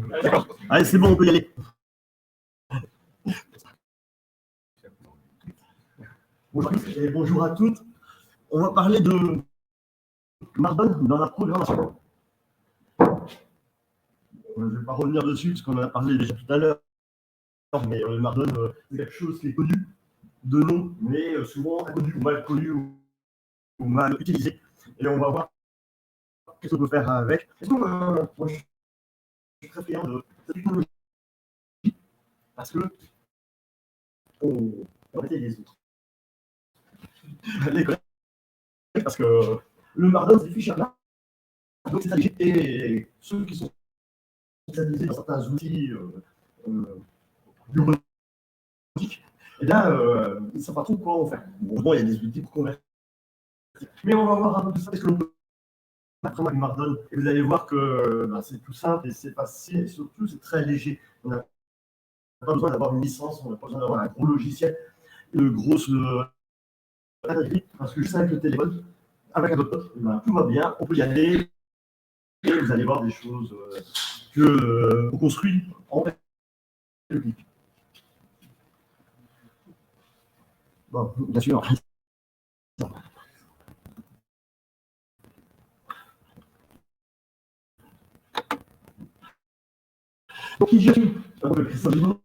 D'accord. Allez, c'est bon, on peut y aller. Bonjour, et bonjour à toutes. On va parler de Marden dans la programmation. Je ne vais pas revenir dessus parce qu'on en a parlé déjà tout à l'heure, mais Marden, c'est quelque chose qui est connu de nom, mais souvent connu ou mal utilisé. Et on va voir qu'est-ce qu'on peut faire avec. Moi, je suis très friand de cette technologie parce que on arrêter les autres. Les collègues, parce que le Marden, c'est fichier là. Donc, c'est ça. Et ceux qui sont spécialisés dans certains outils bureautiques, et là, ils ne savent pas trop quoi en faire. Bon, il y a des outils pour convertir. Mais on va voir un peu ça, qu'est-ce que l'on peut faire avec Marden. Et vous allez voir que c'est tout simple et c'est facile, et surtout, c'est très léger. On n'a pas besoin d'avoir une licence, on n'a pas besoin d'avoir un gros logiciel, une grosse parce que juste avec le téléphone, avec un laptop, tout va bien, on peut y aller, et vous allez voir des choses qu'on construit en fait. Bon, bien sûr. Donc, qui je suis Christophe Dumont,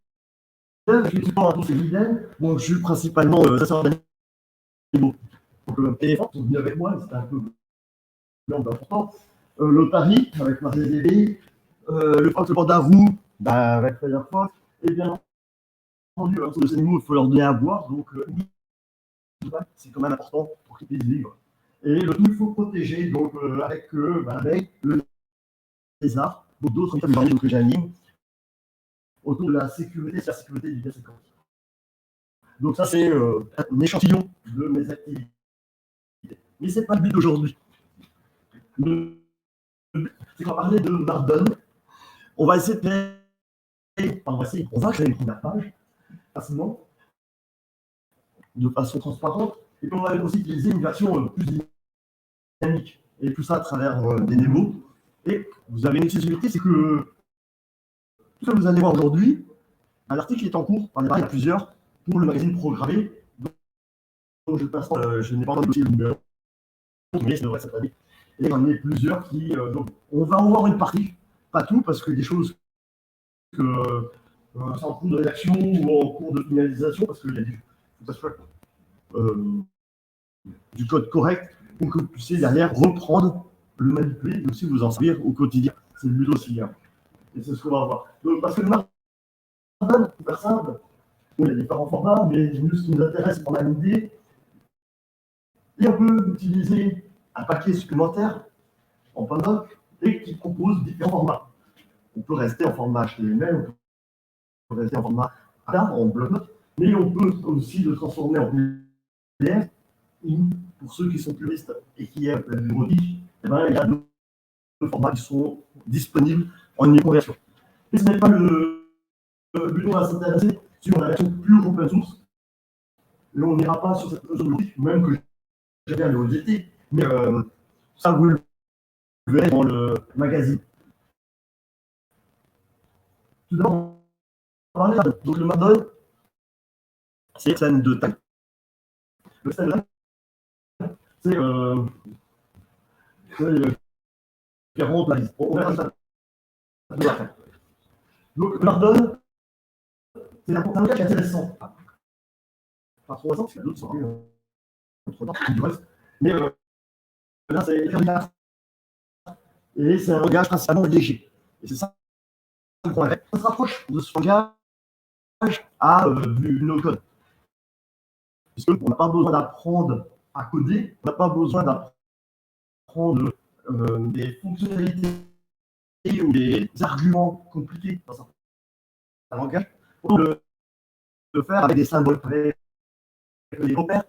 je suis étudiant à tous ces Guilaine. Bon, je suis principalement chasseur d'animaux. Donc, les éléphants sont venus avec moi, c'était un peu important. L'Otari, avec Marseille, le Fox, le panda roux, avec Firefox, et bien entendu, ces animaux, il faut leur donner à boire, donc c'est quand même important pour qu'ils puissent vivre. Et le tout, il faut protéger, donc avec l'abeille, le lézard, d'autres animaux que j'anime, autour de la sécurité, c'est la sécurité du bien. Donc ça, c'est un échantillon de mes activités. Mais ce n'est pas le but d'aujourd'hui. Le but, c'est qu'on va parler de Marden. On va essayer de créer, on va créer une première page, facilement, de façon transparente, et puis on va aussi utiliser une version plus dynamique, et tout ça à travers des démos. Et vous avez une exclusivité, c'est que tout ce que vous allez voir aujourd'hui, un article est en cours, il y en a plusieurs, pour le magazine Programmé, dont je n'ai pas encore dossier le numéro, mais ça devrait cette année. Et il y en a plusieurs qui. Donc, on va en voir une partie, pas tout, parce que des choses que c'est en cours de rédaction ou en cours de finalisation, parce qu'il y a du, faut que ça soit du code correct pour que vous puissiez derrière reprendre, le manipuler et aussi vous en servir au quotidien. C'est le but aussi. Hein. Et c'est ce qu'on va voir. Donc, parce que le Marden, c'est super simple. Il y a différents formats, mais nous, ce qui nous intéresse, c'est qu'on a une idée. Et on peut utiliser un paquet supplémentaire en Pandoc et qui propose différents formats. On peut rester en format HTML, on peut rester en format ADA, en bloc-notes, mais on peut aussi le transformer en PDF. Pour ceux qui sont puristes et qui aiment la bureautique, il y a deux formats qui sont disponibles en e-conversion. Et ce n'est pas le but, on va s'intéresser sur la version pure open source. Et on n'ira pas sur cette version même que j'ai bien le GT, mais ça vous le verrez dans le magazine. Tout d'abord, on va parler donc le Marden, c'est scène de taille. Le scène de taille, c'est 40 la liste. On verra ça après. Donc le Marden, c'est un langage qui est intéressant. Pas trop récent, parce qu'il y a d'autres sorties du reste. Mais là, c'est et c'est un langage principalement léger. Et c'est ça qu'on fait. On se rapproche de ce langage à du no-code. Puisqu'on n'a pas besoin d'apprendre à coder, on n'a pas besoin d'apprendre des fonctionnalités ou des arguments compliqués dans un langage. On peut le faire avec des symboles, avec des repères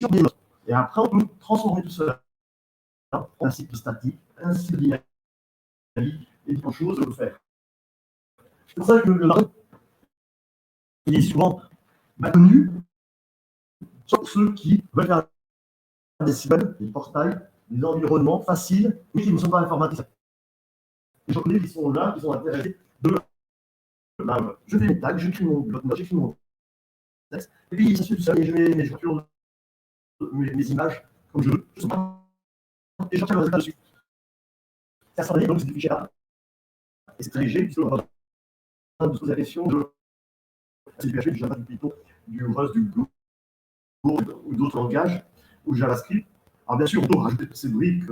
sur des notes. Et après, on peut transformer tout cela en un cycle statique, un cycle dynamique et d'autres choses à le faire. C'est pour ça que le Marden, il est souvent mal connu, sauf ceux qui veulent faire des sites, des portails, des environnements faciles, mais qui ne sont pas informatiques. Les gens qui sont là, qui sont intéressés de je fais mes tags, j'écris mon blog, j'écris mon texte, et puis ça se fait tout seul, et je mets mes structures, mes images comme je veux. Je ne sais pas, et j'obtiens le résultat dessus. C'est instantané, donc c'est des fichiers là. Et c'est très léger, puisque on va se poser la question de c'est du PHP, du Java, du Python, du Rust, du Go ou d'autres langages, ou JavaScript. Alors bien sûr, on peut rajouter toutes ces briques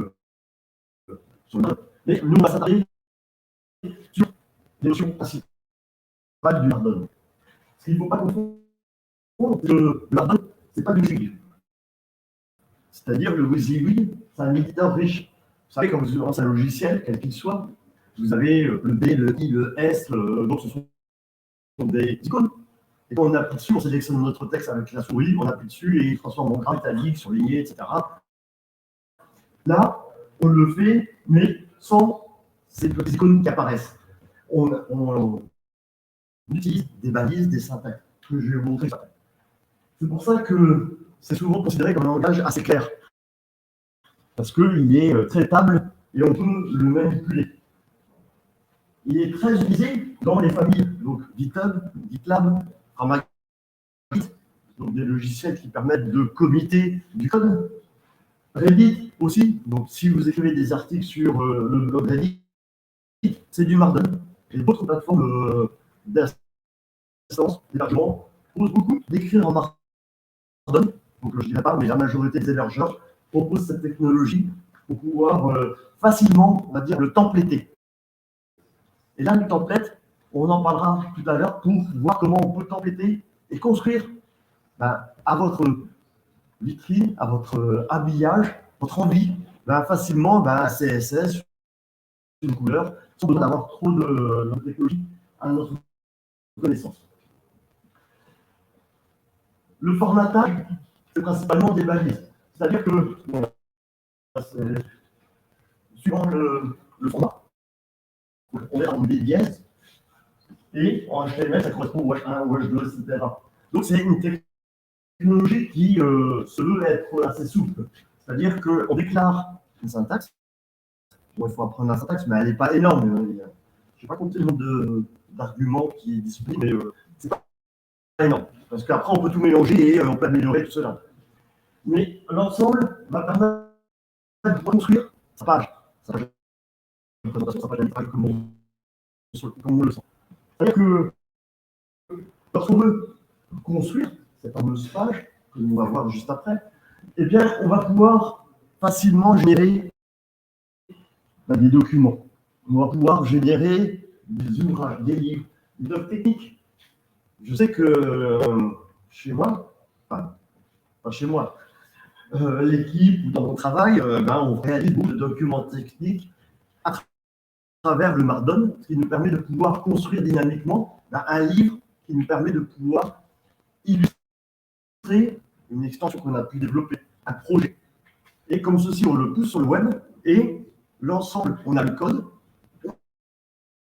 sur le code, mais nous, on va s'attarder sur les notions principales du Markdown. Ce qu'il ne faut pas confondre, c'est que le Markdown, ce n'est pas du WYSIWYG. C'est-à-dire que le WYSIWYG, c'est un éditeur riche. Vous savez, quand vous lancez un logiciel, quel qu'il soit, vous avez le B, le I, le S, donc ce sont des icônes. Et quand on appuie dessus, on sélectionne notre texte avec la souris, on appuie dessus et il transforme en gras italique, surligné, etc. Là, on le fait, mais sans ces petites icônes qui apparaissent. On utilise des balises, des syntaxes, que je vais vous montrer. C'est pour ça que c'est souvent considéré comme un langage assez clair, parce qu'il est traitable et on peut le manipuler. Il est très utilisé dans les familles, donc GitHub, GitLab, Ramaggit, donc des logiciels qui permettent de committer du code. Reddit aussi, donc si vous écrivez des articles sur le blog Reddit, c'est du Markdown. Et d'autres plateformes d'assistance, d'hébergement, proposent beaucoup d'écrire en Markdown. Donc je ne dirais pas, mais la majorité des hébergeurs proposent cette technologie pour pouvoir facilement, on va dire, le templater. Et là, le template, on en parlera tout à l'heure pour voir comment on peut templater et construire à votre vitrine, à votre habillage, votre envie, facilement un CSS, une couleur, sans besoin d'avoir trop de technologie à notre connaissance. Le formatage, c'est principalement des balises. C'est-à-dire que, suivant le format, on est dans des dièses, et en HTML, ça correspond au H1, au H2, etc. Donc c'est une technologie qui se veut être assez souple. C'est-à-dire qu'on déclare une syntaxe. Bon, il faut apprendre la syntaxe, mais elle n'est pas énorme. Je n'ai pas compté le nombre d'arguments qui est disponible, mais c'est pas énorme. Parce qu'après, on peut tout mélanger et on peut améliorer tout cela. Mais l'ensemble va permettre de construire sa page. Sa page de présentation, sa page d'habitude, comme on le sent. C'est-à-dire que lorsqu'on veut construire cette fameuse page, que l'on va voir juste après, eh bien, on va pouvoir facilement générer des documents. On va pouvoir générer des ouvrages, des livres, des œuvres techniques. Je sais que chez moi, enfin, pas chez moi, l'équipe ou dans mon travail, on réalise beaucoup de documents techniques à travers le Markdown, ce qui nous permet de pouvoir construire dynamiquement un livre qui nous permet de pouvoir illustrer une extension qu'on a pu développer, un projet. Et comme ceci, on le pousse sur le web et l'ensemble, on a le code,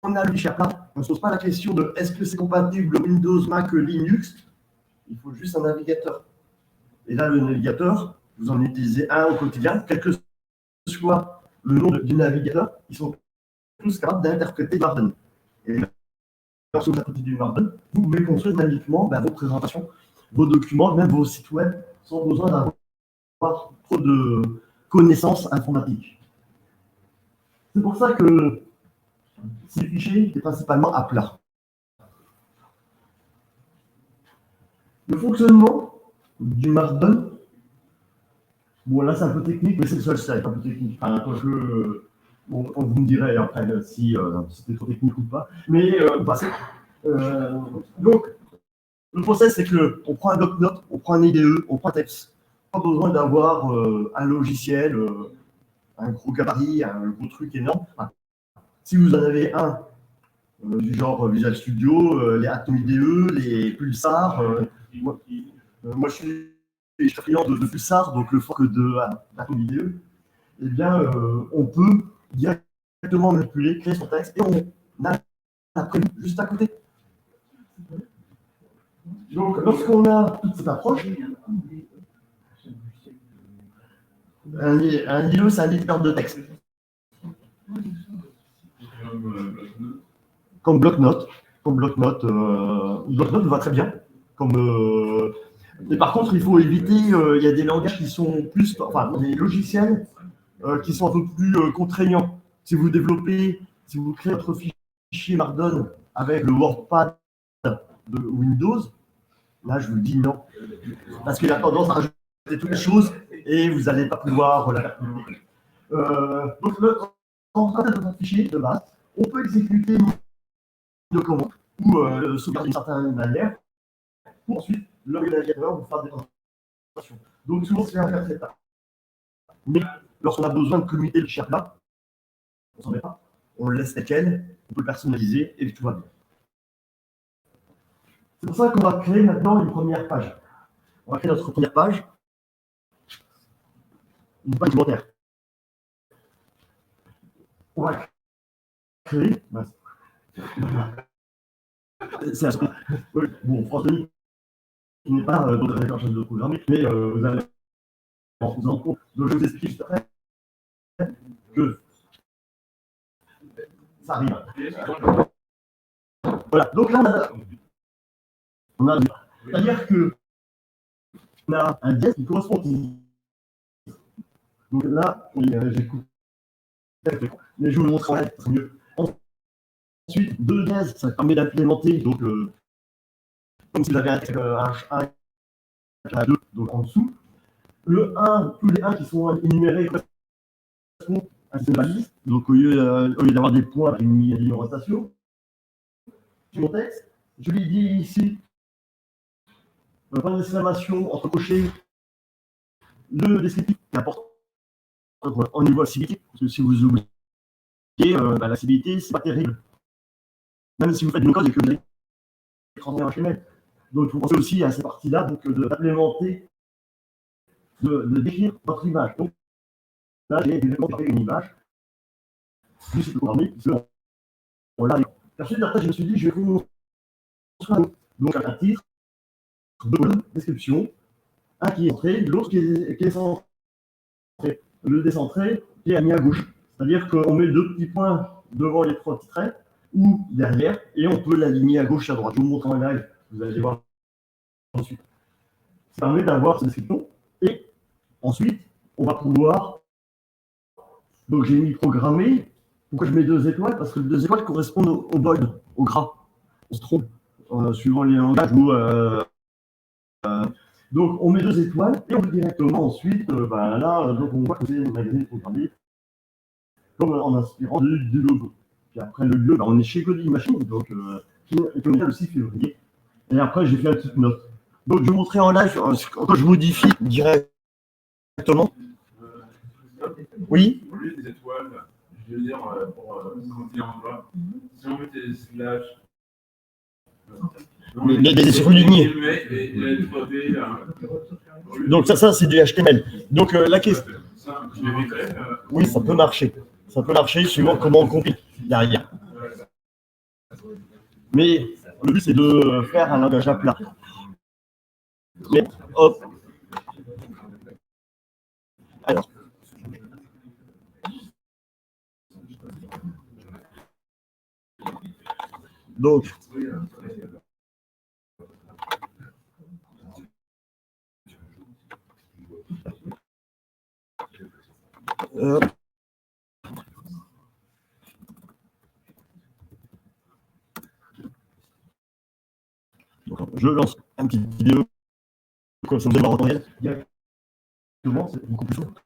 on a le fichier plat, on ne se pose pas la question de est-ce que c'est compatible Windows, Mac, Linux. Il faut juste un navigateur. Et là, le navigateur, vous en utilisez un au quotidien, quel que soit le nom du navigateur, ils sont tous capables d'interpréter Markdown. Et lorsque vous interprétez du Markdown, vous pouvez construire dynamiquement vos présentations, vos documents, même vos sites web, sans besoin d'avoir trop de connaissances informatiques. C'est pour ça que ces fichiers sont principalement à plat. Le fonctionnement du Markdown, bon là c'est un peu technique, mais c'est le seul site un peu technique. Enfin, bon, vous me direz après si c'était trop technique ou pas. Mais donc, le process c'est qu'on prend un bloc-notes, on prend un IDE, on prend un texte. Pas besoin d'avoir un logiciel, un gros gabarit, un gros truc énorme. Enfin, si vous en avez un du genre Visual Studio, les Atom IDE, les Pulsar, moi je suis friand de Pulsar, donc le fork de Atom IDE, eh bien on peut directement manipuler, créer son texte et on a la prévue juste à côté. Donc lorsqu'on a toute cette approche, Un IE, c'est un éditeur de texte. Comme bloc-notes. Comme bloc-notes. Bloc-notes va très bien. Mais par contre, il faut éviter, il y a des langages qui sont plus, enfin, des logiciels qui sont un peu plus contraignants. Si vous développez, si vous créez votre fichier Markdown avec le WordPad de Windows, là, je vous dis non. Parce qu'il a tendance à rajouter toutes les choses et vous n'allez pas pouvoir la faire. Donc, quand on a un fichier de base, on peut exécuter une commande ou sauvegarder d'une certaine manière pour ensuite le navigateur vous faire des transactions. Donc, souvent, c'est un faire cette étape. Mais lorsqu'on a besoin de communiquer le fichier là, on s'en met pas. On le laisse tel quel, on peut le personnaliser et tout va bien. C'est pour ça qu'on va créer maintenant une première page. On va créer notre première page, une page documentaire. On va créer. C'est un bon, François, qui n'est pas dans la charge de programmer, mais vous allez vous en compte. Donc je vous explique juste après que ça arrive. Voilà, donc là c'est-à-dire que on a un dièse qui correspond au titre. Donc là, j'écoute. Mais je vous le montre en live, c'est mieux. Ensuite, deux dièses, ça permet d'implémenter, donc comme si vous avez un H1, H2, donc en dessous. Le 1, tous les 1 qui sont énumérés correspondent à une balise. Donc au lieu d'avoir des points, j'ai mis une rotation. Sur mon texte, je lui dis ici, point d'exclamation entre cochers, le descriptif qui est important au niveau acidité, parce que si vous oubliez, l'acidité, c'est pas terrible. Même si vous faites une code et que vous avez écraser un HTML. Donc il faut penser aussi à ces parties-là, donc d'implémenter, de décrire votre image. Donc là, j'ai développé une image, du site programmé, on l'a. Ensuite, après, je me suis dit, je vais vous montrer donc un titre, deux descriptions, un qui est centré, l'autre qui est centré. Le décentré qui est mis à gauche. C'est-à-dire qu'on met deux petits points devant les trois petits traits ou derrière et on peut l'aligner à gauche et à droite. Je vous montre en live, vous allez voir ensuite. Ça permet d'avoir cette description et ensuite on va pouvoir. Donc j'ai mis programmer. Pourquoi je mets deux étoiles? Parce que les deux étoiles correspondent au bold, au gras. On se trompe suivant les langages où donc on met deux étoiles et on peut directement ensuite, là, donc on voit que c'est un magazine programmé comme en inspirant du logo. Puis après le lieu, on est chez Coding Machine, donc qui est le 6 février. Et après j'ai fait une petite note. Donc je vais vous montrer en live quand je modifie directement. Oui. Au lieu des étoiles, je veux dire, pour grandir en bas, si on mettait des slash. Des soulignés. Donc ça c'est du HTML. Donc la question. Oui, ça peut marcher. Ça peut marcher suivant comment on compile derrière. Mais le but c'est de faire un langage à plat. Mais hop. Alors. Donc. Je lance une petite vidéo comme ça vous allez voir en temps réel. Directement, c'est beaucoup plus simple.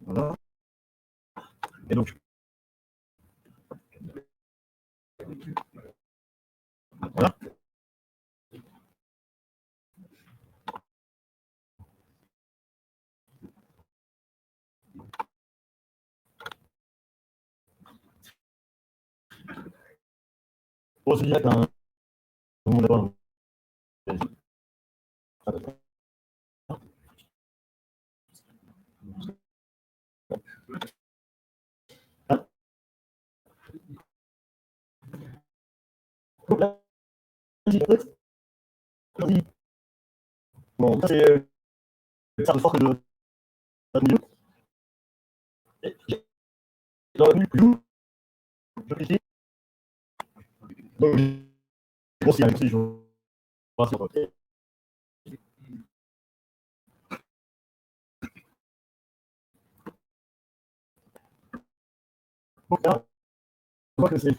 Voilà. Et donc, voilà. Pour se dire qu'un monde Donc là, j'ai contexte. Bon, ça c'est ça de force de milieu. Et dans le milieu, je clique. Donc, bon, c'est la je vois sur côté. Donc là, je vois que c'est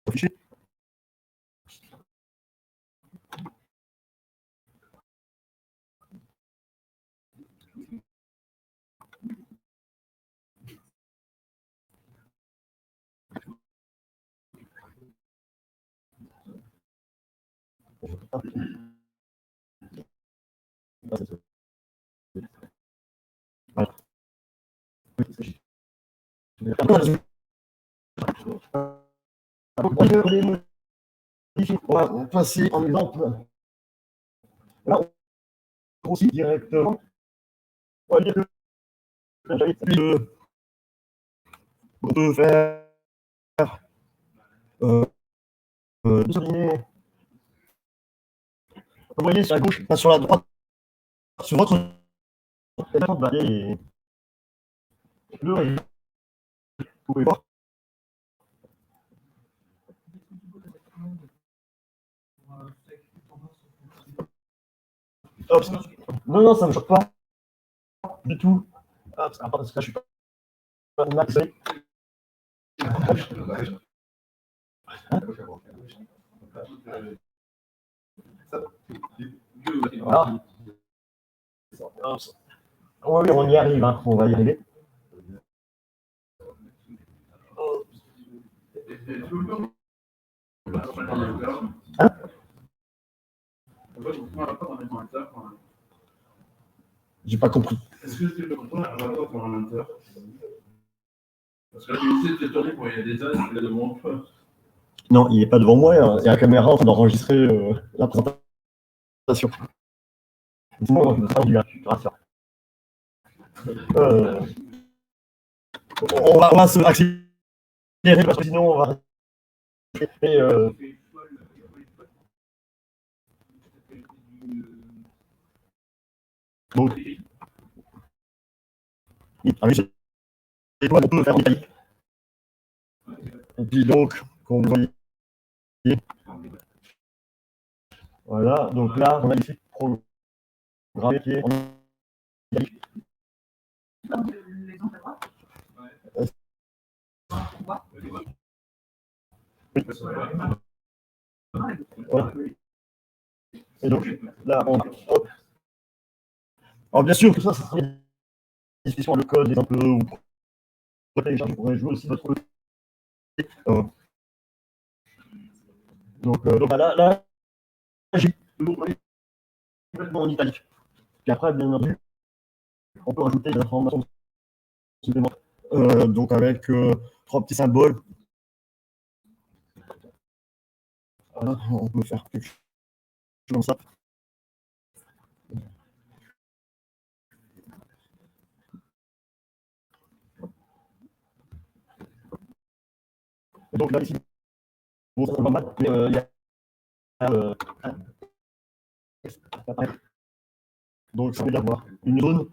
affiché. Voilà. On va passer en exemple. Là, on grossit directement. On va dire que on peut faire euh, souligner. Vous voyez sur la gauche, enfin, sur la droite, sur votre et le résultat, vous pouvez voir. Hop. Non, non, ça ne me choque pas du tout. Hop, parce que là, je suis pas maxé. Voilà. Oui, on y arrive, hein. On va y arriver. Hein? J'ai pas compris. Est-ce que tu peux comprendre un rapport pour un menteur? Parce que là, tu essaies de te tourner pour il y a des âges, il est devant toi. Non, il n'est pas devant moi. Il y a la caméra en train d'enregistrer la présentation. Sinon, je ne serai pas du rassure. On va se accélérer parce que sinon, on va. Et, bon. Allez, c'est quoi on peut faire en Italie. Et puis donc, comme vous voyez, voilà, donc là, on a ici programmé qui est en Italie. Oui. Voilà. Et donc, là, on hop. Alors, bien sûr, tout ça, ça serait une discussion le code, des un peu, ou télécharger, vous pourrez jouer aussi votre côté. Donc là, j'ai complètement en italique. Puis après, bien entendu, on peut rajouter des informations supplémentaires. Donc avec 3 petits symboles. Voilà, on peut faire quelque chose comme ça. Et donc là, ici, bon, ça va mal, mais il y a donc ça veut dire avoir une zone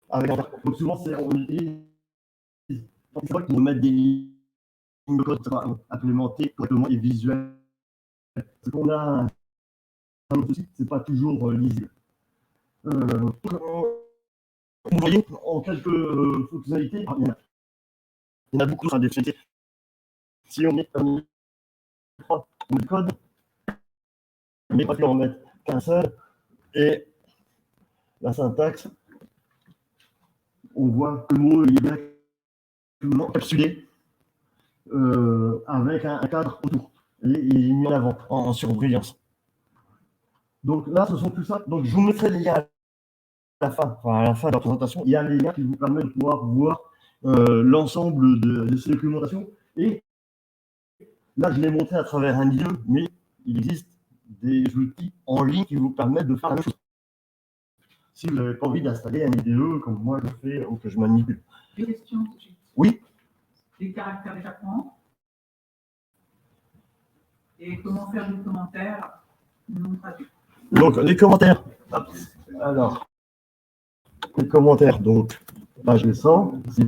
avec un. Donc souvent, on utilise pour mettre des lignes de code implémentées correctement et visuelles. Ce qu'on a un autre site, c'est pas toujours lisible. Vous voyez, en quelques fonctionnalités, il y en a beaucoup dans des fonctionnalités. Si on met comme le code, mais pas en mettre qu'un seul, et la syntaxe, on voit que le mot est bien encapsulé avec un cadre autour. Et il est mis en avant, en surbrillance. Donc là, ce sont tout ça. Donc je vous mettrai les liens à la fin, enfin à la fin de la présentation. Il y a les liens qui vous permettent de pouvoir voir l'ensemble de ces documentations. Et là, je l'ai montré à travers un lieu, mais il existe des outils en ligne qui vous permettent de faire la même chose. Si vous n'avez pas envie d'installer un IDE comme moi je fais ou que je manipule. Des questions. Oui. Les caractères d'échappement. Et comment faire des commentaires non traduits. Donc, les commentaires. Hop. Alors, les commentaires. Donc, là, je descends. C'est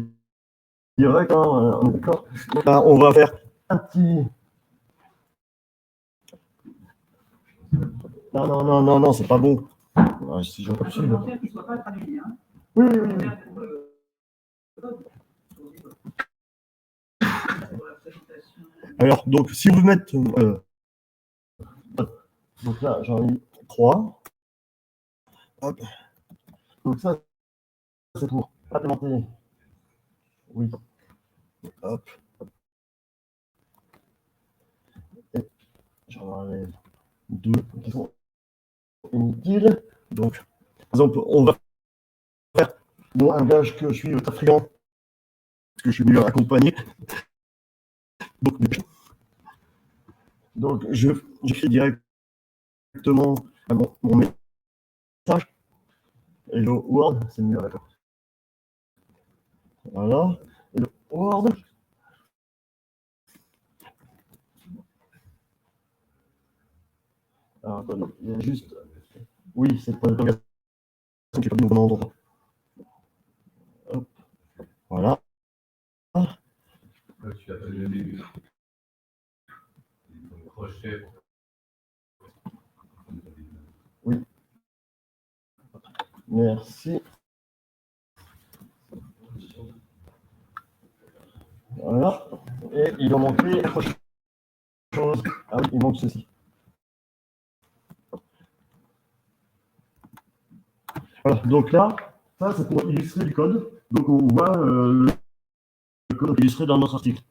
direct, hein, d'accord. Donc là, on va faire un petit. Non, non, non, non, non, c'est pas bon. Ah, si je Un reçu. commentaire qui ne soit pas traduit. Hein. Oui, oui, oui. Commentaire pour pour la présentation. Alors, donc, si vous mettez. Donc là, j'en ai 3. Hop. Donc ça, c'est pour implémenter. Oui. Hop. Et j'en enlève 2 qui sont inutiles. Donc, par exemple, on va faire bon, un gage que je suis très friand, parce que je suis mieux accompagné. Donc j'écris directement à mon message. Hello World, c'est mieux, d'accord. Voilà. Hello World. Alors, attendez, il y a juste. Oui, c'est pas l'interrogation qui est pas mis au bon endroit. Hop. Voilà. Tu as pas le début. Crochet. Oui. Merci. Voilà. Et il doit manquer autre chose. Ah oui, il manque ceci. Voilà. Donc là, ça c'est pour illustrer du code. Donc on voit le code illustré dans notre article.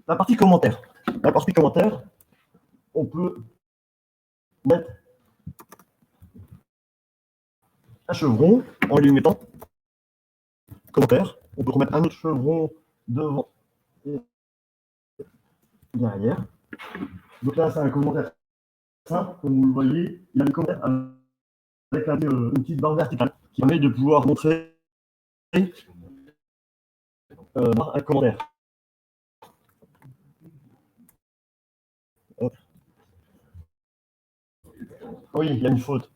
La partie commentaire. La partie commentaire, on peut mettre un chevron en lui mettant commentaire. On peut remettre un autre chevron devant et derrière. Donc là, c'est un commentaire simple, comme vous le voyez. Il y a un commentaire avec une petite barre verticale qui permet de pouvoir montrer un commentaire. Hop. Oui, il y a une faute.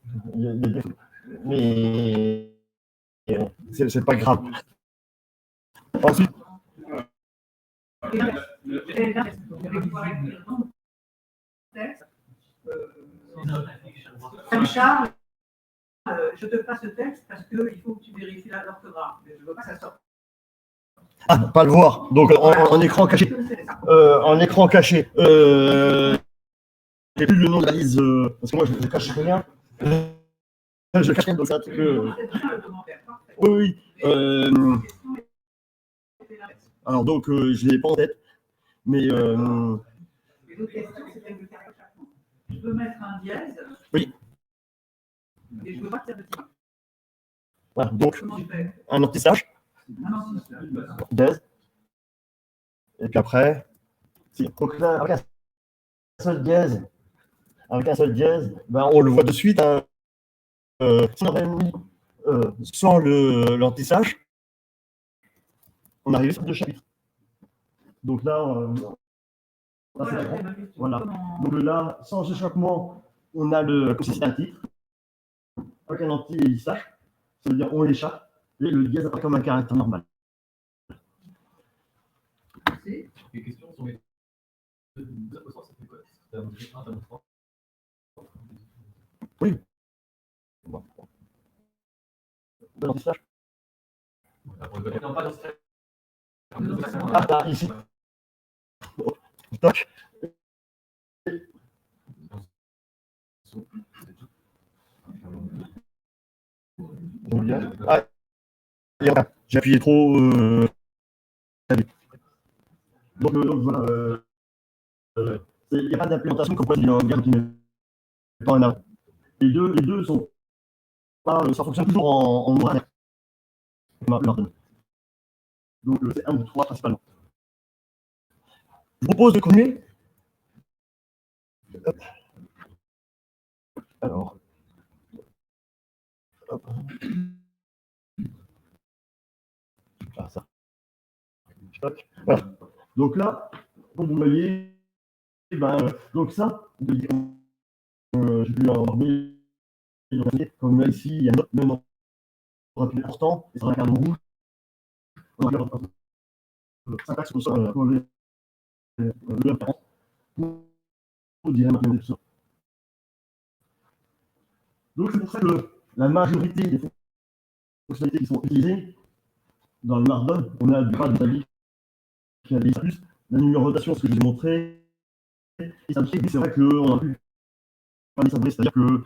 Mais c'est pas grave. Ensuite, Charles, je te passe le texte parce qu'il faut que tu vérifies l'orthographe. Mais je ne veux pas que ça sorte. ah, pas le voir. Donc en écran caché. En écran caché. J'ai plus le nom de la liste parce que moi je cache rien. Je cache rien, donc c'est un truc. Oui, oui. Alors donc je l'ai pas en tête, mais Les autres questions, c'était de faire chaque mot. Je peux mettre un dièse. oui. Et je veux pas que ça me tire. Voilà, donc Comment je fais? un anti-slash, Ah non, si. dièse, et puis après, si. Donc là, avec un seul dièse, ben, on le voit de suite. Hein, si on avait mis sans l'anti-slash, on arrive sur deux chapitres. Donc là, là c'est bon. Voilà. Donc là, sans échappement, on a le comme si c'était un titre. Avec un anti-slash, ça veut dire on l'échappe, et le dièse apparaît comme un caractère normal. Les questions sont les deux apostrophes, ça fait quoi? C'est un mot. Oui. Bon. De l'anti-slash. Non, pas dans ce Ah, là, ici. Tac. Ah, j'ai appuyé trop. Donc voilà. Il n'y a pas d'implémentation comme quoi il y a un gars qui n'est pas en avant. Les deux sont pas. Ça fonctionne toujours en noir. Donc c'est un ou trois principalement. Je vous propose de continuer. Hop. Alors. Hop. Ah, ça. Voilà. Donc là, comme vous voyez, donc ça, j'ai pu en parler, comme là ici, il y a notre même endroit plus important, et ça va faire un rouge. On va faire syntaxe pour ça, pour le référence, pour dire maintenant tout ça. Donc c'est pour ça que la majorité des fonctionnalités qui sont utilisées dans le Markdown, on a du grade d'établi qui a des plus, la numérotation, ce que je vous ai montré, et ça c'est vrai qu'on a pu faire des sablés, c'est-à-dire que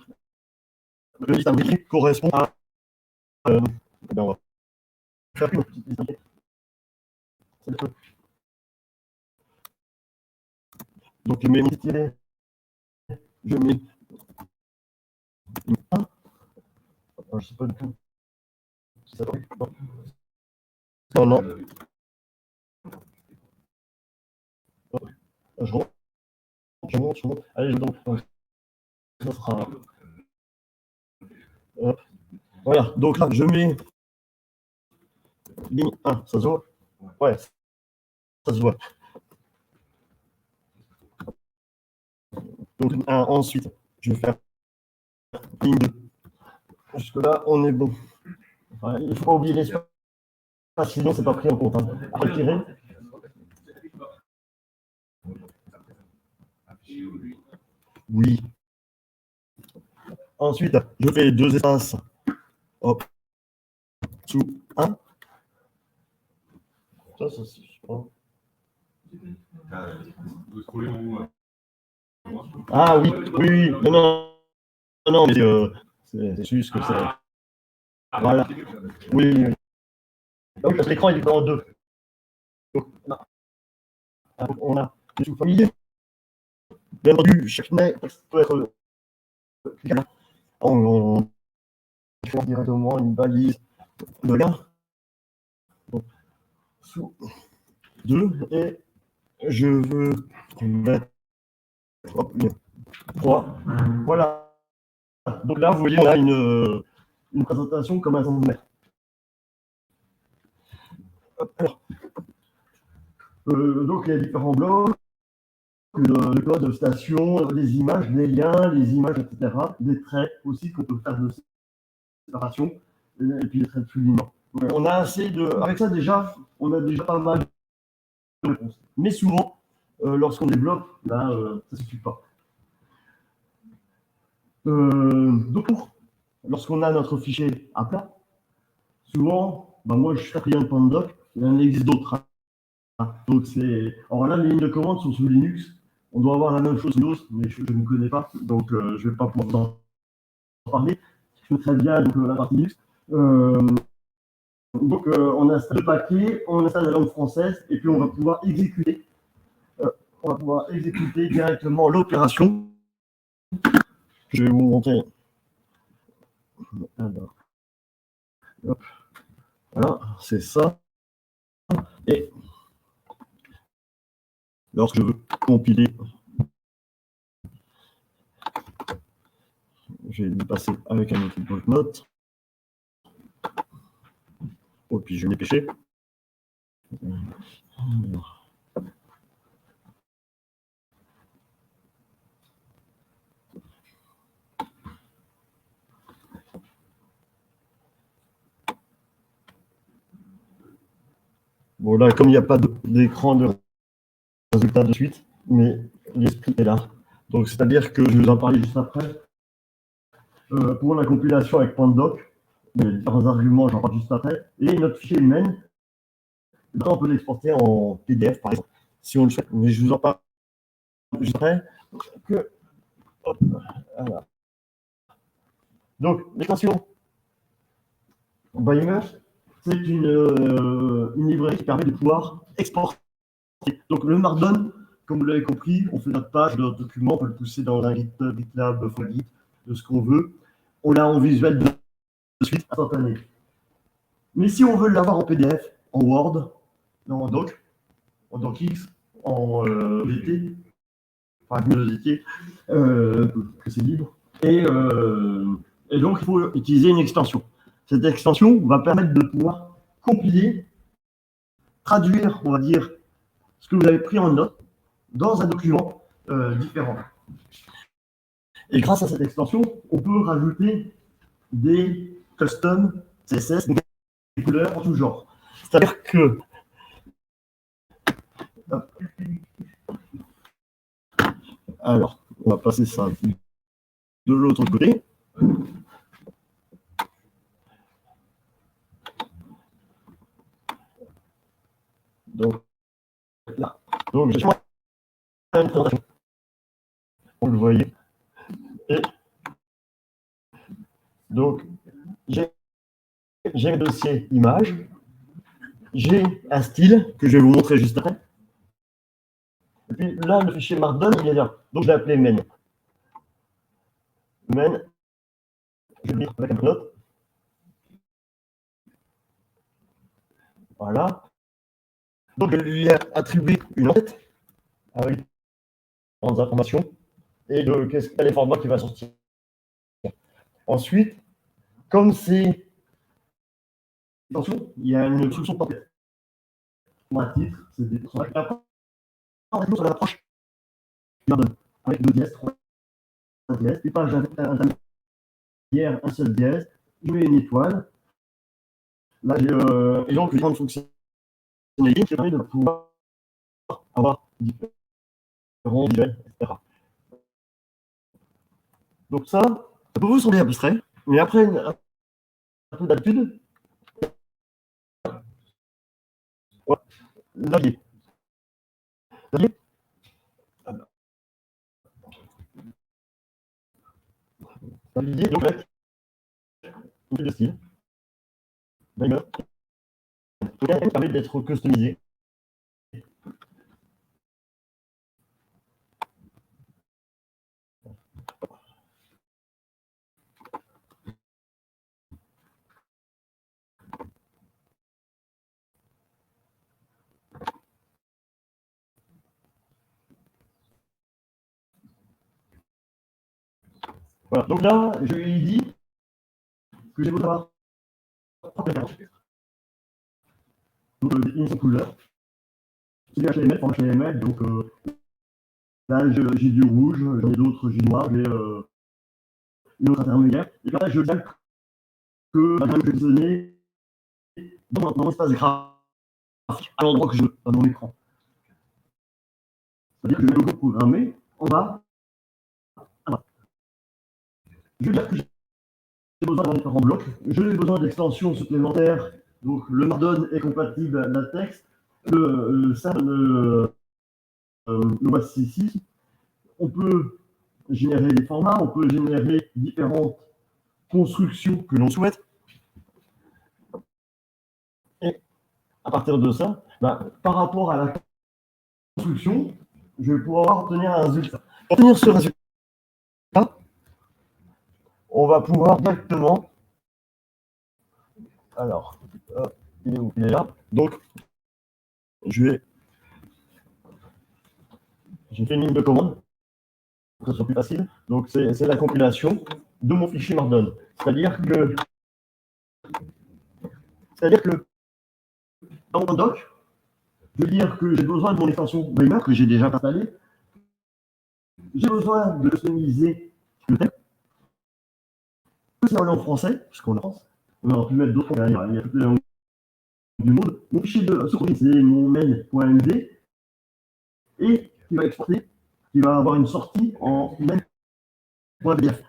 le liste imbriqué correspond à. On va faire une petite liste imbriquée. Donc je mets mon tiret, je mets 1. Je sais pas du tout si ça va. Non, non. Je remonte. Allez, je monte. Ça sera. Hop. Voilà, donc là, je mets ligne 1, ça se voit? Ouais, ça se voit. Donc ligne 1, ensuite, je vais faire ligne 2. Jusque-là, on est bon. Enfin, il ne faut pas oublier l'espace, sinon c'est pas pris en compte. Hein. Après tirer. Oui. Ensuite, je fais 2 espaces. Hop. Sous 1. Ça suffit pas. Ah oui, oui. Non, mais c'est juste que c'est. Voilà. Oui. Donc, parce que l'écran est en 2. Donc, on a des sous-familles. Bien entendu, chaque texte peut être. On fait directement une balise de lien. Sous 2 et je veux mettre 3. Voilà. Donc là, vous voyez, on a une présentation comme un centimètre. Alors, donc, il y a différents blocs, le code station, les images, les liens, les images, etc. Des traits aussi qu'on peut faire de séparation, et puis les traits de soulignement. Ouais, on a assez de. Avec ça, déjà, on a déjà pas mal de réponses. Mais souvent, lorsqu'on développe, là, ça ne suffit pas. Donc, lorsqu'on a notre fichier à plat, souvent, moi je suis client de Pandoc, il en existe d'autres. Hein. Donc alors là, les lignes de commande sont sous Linux. On doit avoir la même chose Windows, mais je ne connais pas, donc je ne vais pas pouvoir en parler. Je fais très bien donc, la partie Linux. Donc on installe le paquet, on installe la langue française, et puis on va pouvoir exécuter. Directement l'opération. Je vais vous montrer. Alors, hop. Voilà, c'est ça. Et lorsque je veux compiler, je vais le passer avec un outil bloc-notes. Oh, puis je vais me dépêcher. Bon, là, comme il n'y a pas d'écran de résultat de suite, mais l'esprit est là. Donc, c'est-à-dire que je vais vous en parler juste après. Pour la compilation avec .doc, les différents arguments, j'en parle juste après. Et notre fichier main, on peut l'exporter en PDF, par exemple, si on le souhaite. Mais je vous en parle juste après. Hop, voilà. Donc, l'extension Bymer, c'est une librairie qui permet de pouvoir exporter. Donc, le Markdown, comme vous l'avez compris, on fait notre page, notre document, on peut le pousser dans un GitLab, Git, de ce qu'on veut. On l'a en visuel de suite instantané. Mais si on veut l'avoir en PDF, en Word, en Doc, en DocX, en VT, enfin, VT, que c'est libre, et donc il faut utiliser une extension. Cette extension va permettre de pouvoir compiler, traduire, on va dire, ce que vous avez pris en note dans un document différents. Et grâce à cette extension, on peut rajouter des custom CSS, donc des couleurs en tout genre. C'est-à-dire que alors, on va passer ça de l'autre côté. Donc, là. Donc, j'ai une présentation. Vous le voyez. Et donc, j'ai un dossier image. J'ai un style que je vais vous montrer juste après. Et puis là, le fichier Markdown, il est là. Donc, je l'ai appelé main. Main, je vais lire avec un note. Voilà. Donc, je lui ai attribué une enquête avec des informations et quels sont les formats qui va sortir. Ensuite, comme c'est attention, il y a une solution de template. Pour un titre, c'est des personnages. Après, on va sur l'approche Markdown avec 2 dièses, 3 dièses, des pages intermédiaires, un seul dièse, je mets une étoile. Là, j'ai et donc, les grandes fonctionnalités qui permettent de pouvoir avoir différents visuels, etc. Donc ça peut vous sembler abstrait, mais après un peu d'habitude, ouais, l'allié. L'allié, l'allié, donc avec le style, Daimler, qui permet d'être customisé. Voilà, donc là, je lui ai dit que j'ai besoin d'avoir 3 préférences. Donc, définition de couleur, c'est du HTML, format HTML, donc là, j'ai du rouge, j'en ai d'autres, j'ai du noir, j'ai une autre intermédiaire. Et puis après, je calque que je vais donner dans mon espace graphique à l'endroit que je veux, dans mon écran. C'est-à-dire que je vais le code programmé en bas. Je veux dire que j'ai besoin d'un différents blocs. Je n'ai besoin d'extensions supplémentaires. Donc le Markdown est compatible à LaTeX. Le voici ici. On peut générer des formats, on peut générer différentes constructions que l'on souhaite. Et à partir de ça, par rapport à la construction, je vais pouvoir obtenir un résultat. Pour obtenir ce résultat, on va pouvoir directement. Alors, il est où? Il est là. Donc, j'ai fait une ligne de commande pour que ce soit plus facile. Donc, c'est la compilation de mon fichier Markdown. C'est-à-dire que dans mon doc, je veux dire que j'ai besoin de mon extension Daimler que j'ai déjà installée. J'ai besoin de customiser le texte. C'est en langue français, parce qu'on est en France. On aurait pu mettre d'autres langues, il y a toutes les langues du monde. Mon fichier de source, c'est mon mail.md et qui va exporter, qui va avoir une sortie en mail.pdf.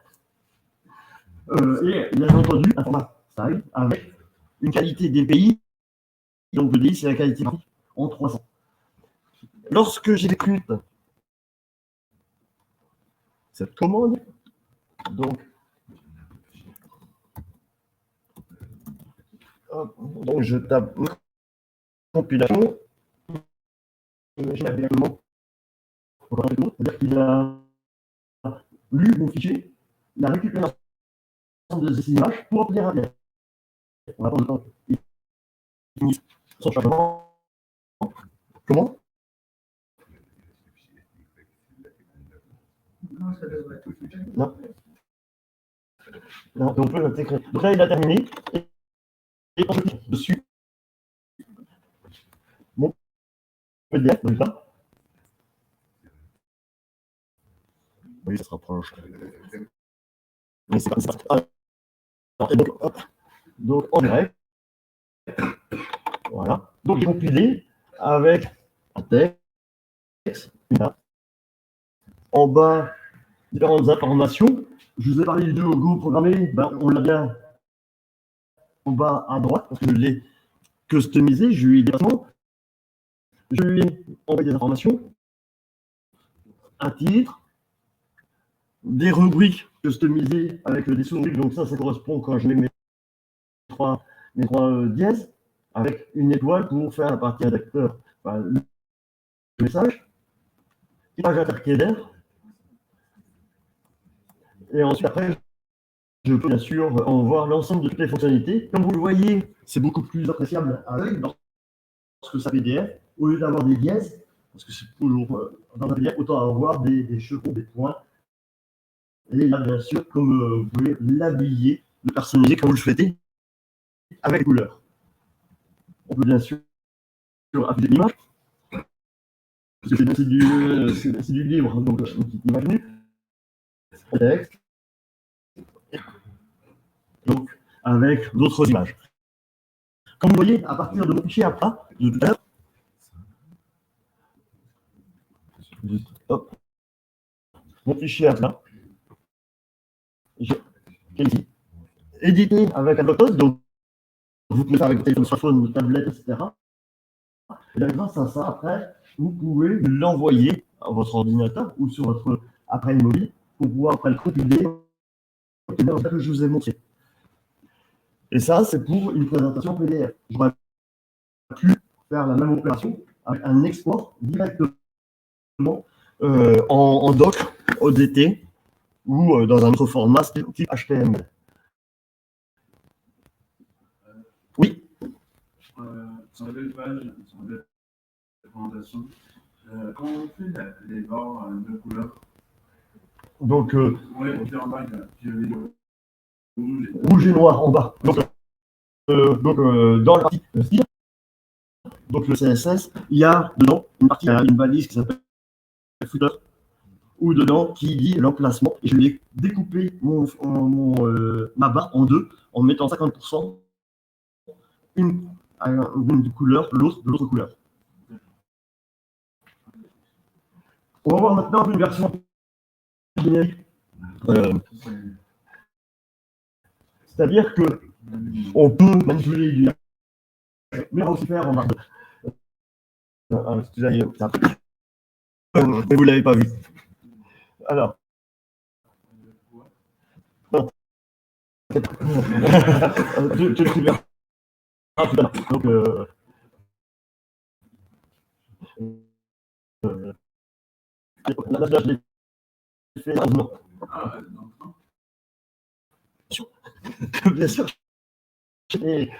Et bien entendu, un format style avec une qualité DPI, donc le DPI, c'est la qualité graphique en 300. Lorsque j'exécute cette commande, donc je tape compilation, directement, c'est-à-dire qu'il a lu mon fichier, il a récupéré l'ensemble de ces images pour obtenir un PDF. On va prendre le temps. Il finit son chargement. Comment? Non, ça devrait être. Non. Non, on peut l'intégrer. Donc là, il a terminé. Et quand je clique dessus, mon PDF, donc là, Oui, ça se rapproche. Mais c'est pas ça. Alors, et donc, hop. Donc, en direct. Voilà. Donc, j'ai compilé avec un texte, une date. En bas, différentes informations. Je vous ai parlé du logo programmé. Ben, on l'a bien en bas à droite parce que je l'ai customisé. Je lui ai déplacement. Je lui ai envoyé des informations, un titre, des rubriques customisées avec des sous-rubriques. Donc ça correspond quand je mets mes trois dièses avec une étoile pour faire la partie rédacteur, enfin, le message, image intercalaire. Et ensuite, après, je peux bien sûr en voir l'ensemble de toutes les fonctionnalités. Comme vous le voyez, c'est beaucoup plus appréciable à l'œil lorsque ça PDF, au lieu d'avoir des dièses, parce que c'est toujours dans un PDF, autant avoir des chevrons, des points. Et là, bien sûr, comme vous pouvez l'habiller, le personnaliser comme vous le souhaitez, avec couleur. On peut bien sûr afficher l'image, parce que c'est du livre, donc une petite image nue, texte, donc avec d'autres images. Comme vous voyez, à partir de mon fichier à plat, de tout à l'heure, hop, mon fichier à plat, j'ai ici, édité avec un Bluetooth, donc vous pouvez faire avec votre téléphone, smartphone, votre tablette, etc. Et bien, grâce à ça, après, vous pouvez l'envoyer à votre ordinateur ou sur votre appareil mobile pour pouvoir après le compiler dans ce que je vous ai montré. Et ça, c'est pour une présentation PDF. J'aurais pu faire la même opération avec un export directement en doc, ODT ou dans un autre format type HTML. Oui. Sur la belle page, sur la belle présentation, quand on fait les bords de couleur, Donc, ouais, on fait en bas, puis le rouge et noir en bas. Donc dans la partie style, donc le CSS, il y a dedans une partie, une balise qui s'appelle footer, ou dedans qui dit l'emplacement. Et je vais découper ma barre en deux en mettant 50% une couleur, l'autre de l'autre couleur. On va voir maintenant une version générique. C'est-à-dire que on peut manipuler du mais on va aussi faire en barre de. Excusez, mais vous l'avez pas vu. Alors. Non. Tu le super. Donc, là, je l'ai fait non. Bien sûr. Et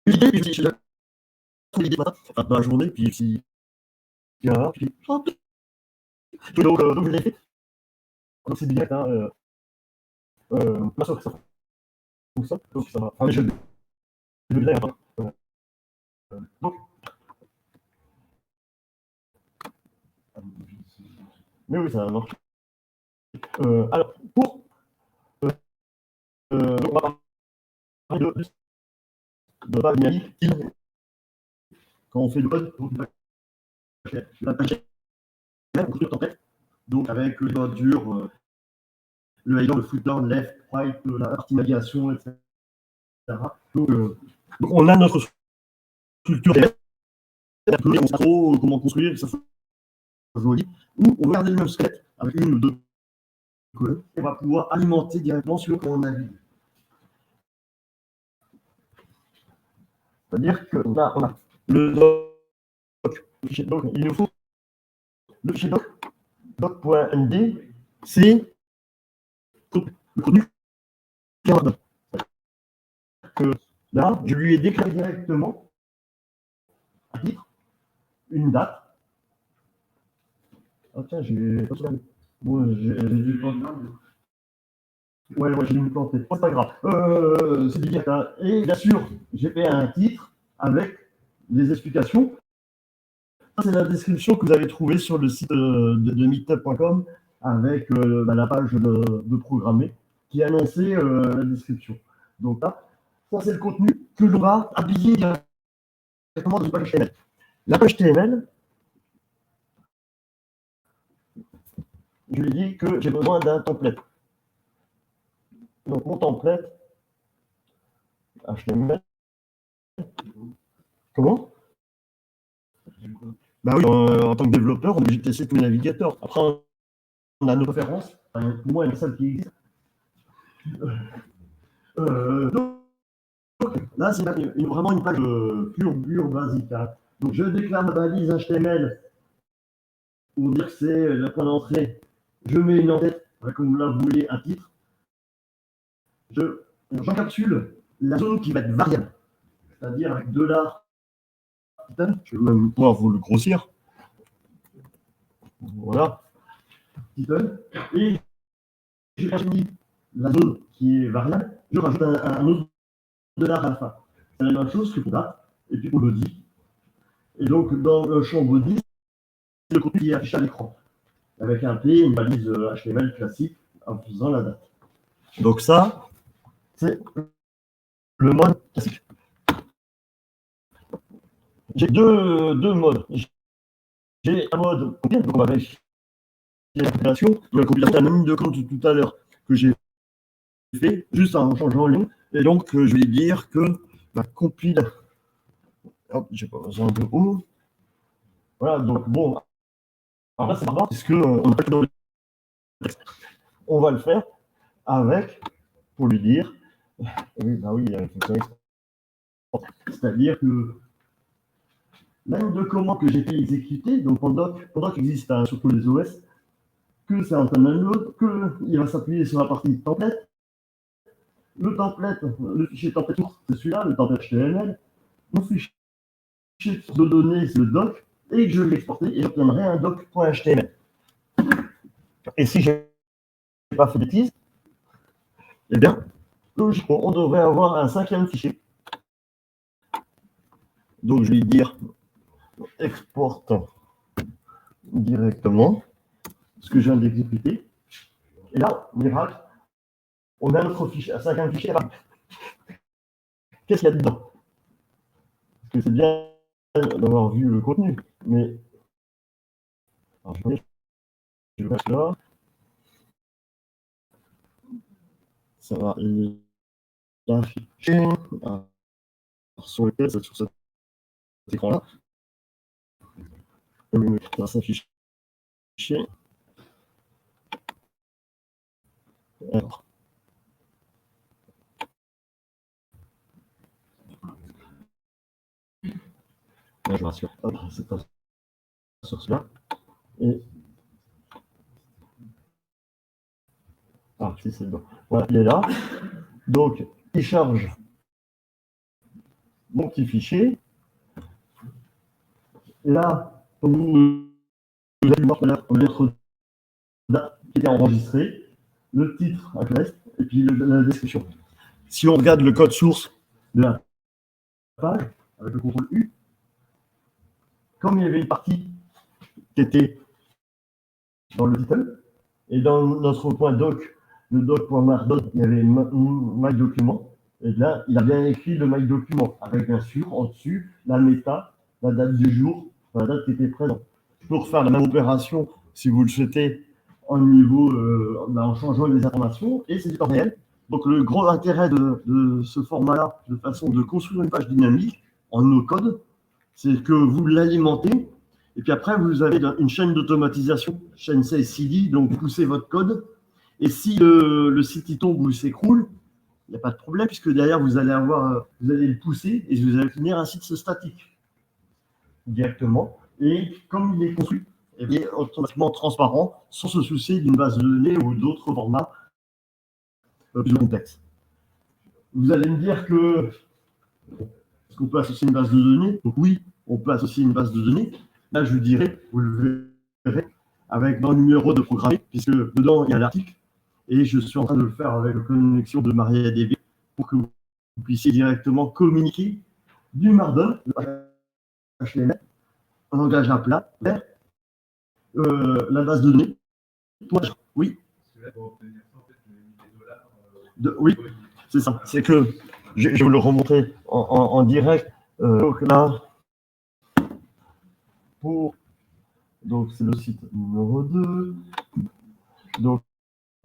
l'idée, je l'idée dans la journée, puis si. Puis hop. Donc, je l'ai fait. Donc, c'est direct, hein. Là, ça fonctionne. Donc, ça va. Enfin, je l'ai, hein. Donc. Mais oui, ça marche. Alors, pour. On va parler de base dynamique. Quand on fait le code, la page on construit en fait. Donc, avec les bordures, le header, le footer, le left, right, la partie navigation, etc. Donc, on a notre structure on sait trop comment construire, ça soit joli. Ou on va garder le même squelette avec une ou deux colonnes et on va pouvoir alimenter directement sur qu'on a vu. C'est-à-dire que là, on a le doc. Donc, il nous faut le fichier doc.md, c'est le contenu que là, je lui ai déclaré directement à titre une date. Ah tiens, j'ai dû planter. Ouais, j'ai dû me planter. C'est pas grave. C'est direct. Hein. Et bien sûr, j'ai fait un titre avec des explications. Ça, c'est la description que vous avez trouvée sur le site de meetup.com avec la page de programmer qui annonçait la description. Donc là, ça c'est le contenu que l'on va habiller directement dans une page HTML. La page HTML, je lui dis que j'ai besoin d'un template. Donc mon template HTML. Comment? Bah oui, en tant que développeur, on est obligé de tester tous les navigateurs. Après, on a nos préférences. Enfin, moi, il y a celle qui existe. Donc, là, c'est vraiment une page pure basique. Hein. Donc, je déclare ma balise HTML pour dire que c'est la point d'entrée. Je mets une en-tête, comme là, vous voulez, un titre. J'encapsule la zone qui va être variable. C'est-à-dire avec $, je vais même pouvoir vous le grossir. Voilà. Title. Et j'ai mis la zone qui est variable. Je rajoute un autre $ à la fin. C'est la même chose que pour date et puis pour body. Et donc, dans le champ body, c'est le contenu qui est affiché à l'écran. Avec un P, une balise HTML classique en faisant la date. Donc ça, c'est le mode classique. J'ai deux modes. J'ai un mode compilation, donc on va vérifier la compilation. Il y a la compilation de la même de compte tout à l'heure que j'ai fait, juste en changeant le nom. Et donc, je vais dire que la compile. Hop, j'ai pas besoin de haut. Voilà, donc bon. Alors là, c'est marrant, parce qu'on n'a pas dans le texte. On va le faire avec, pour lui dire, oui, bah oui, c'est-à-dire que la ligne de commande que j'ai fait exécuter, donc pendant qu'il existe hein, sur tous les OS, que c'est un download, qu'il va s'appuyer sur la partie template. Le template, le fichier template source, c'est celui-là, le template HTML. Mon fichier de données, c'est le doc, et que je vais exporter et j'obtiendrai un doc.html. Et si je n'ai pas fait de bêtises, eh bien, logiquement, on devrait avoir un cinquième fichier. Donc, je vais dire exporte directement ce que je viens d'exécuter. Et là, miracle, on a notre fichier, un cinquième fichier. Qu'est-ce qu'il y a dedans? Parce que c'est bien d'avoir vu le contenu, mais alors, je vais là. Ça va l'afficher sur lequel c'est sur cet écran-là. Ça va s'afficher. Alors. Là, je rassure. Hop, c'est pas sur cela. Et ah, si c'est bon. Voilà, il est là. Donc, il charge mon petit fichier. Et là, vous allez voir notre date qui était enregistrée, le titre à reste, et puis la description. Si on regarde le code source de la page, avec le CTRL U, comme il y avait une partie qui était dans le title, et dans notre point doc, le doc.markdown, il y avait my document, et là, il a bien écrit le my document, avec bien sûr, en dessus, la méta, la date du jour, la date qui était présente. Pour faire la même opération, si vous le souhaitez, en changeant les informations, et c'est du temps réel. Donc le gros intérêt de ce format-là, de façon de construire une page dynamique en no-code, c'est que vous l'alimentez, et puis après vous avez une chaîne d'automatisation, chaîne CI/CD, donc vous poussez votre code, et si le site y tombe ou s'écroule, il n'y a pas de problème, puisque derrière vous allez le pousser, et vous allez finir un site statique directement. Et comme il est construit, il est automatiquement transparent, sans se soucier d'une base de données ou d'autres formats plus complexes. Vous allez me dire que est-ce qu'on peut associer une base de données? Donc oui, on peut associer une base de données. Là, je vous dirai, vous le verrez, avec dans le numéro de programmer, puisque dedans, il y a l'article, et je suis en train de le faire avec la connexion de MariaDB pour que vous puissiez directement communiquer du Markdown, HTML, un langage à plat, vers la base de données, Oui, Parce que là, pour obtenir ça, en fait, je vais mettre des dollars. oui, c'est ça. C'est que je vais vous le remontrer en direct. Donc là, donc c'est le site numéro 2. Donc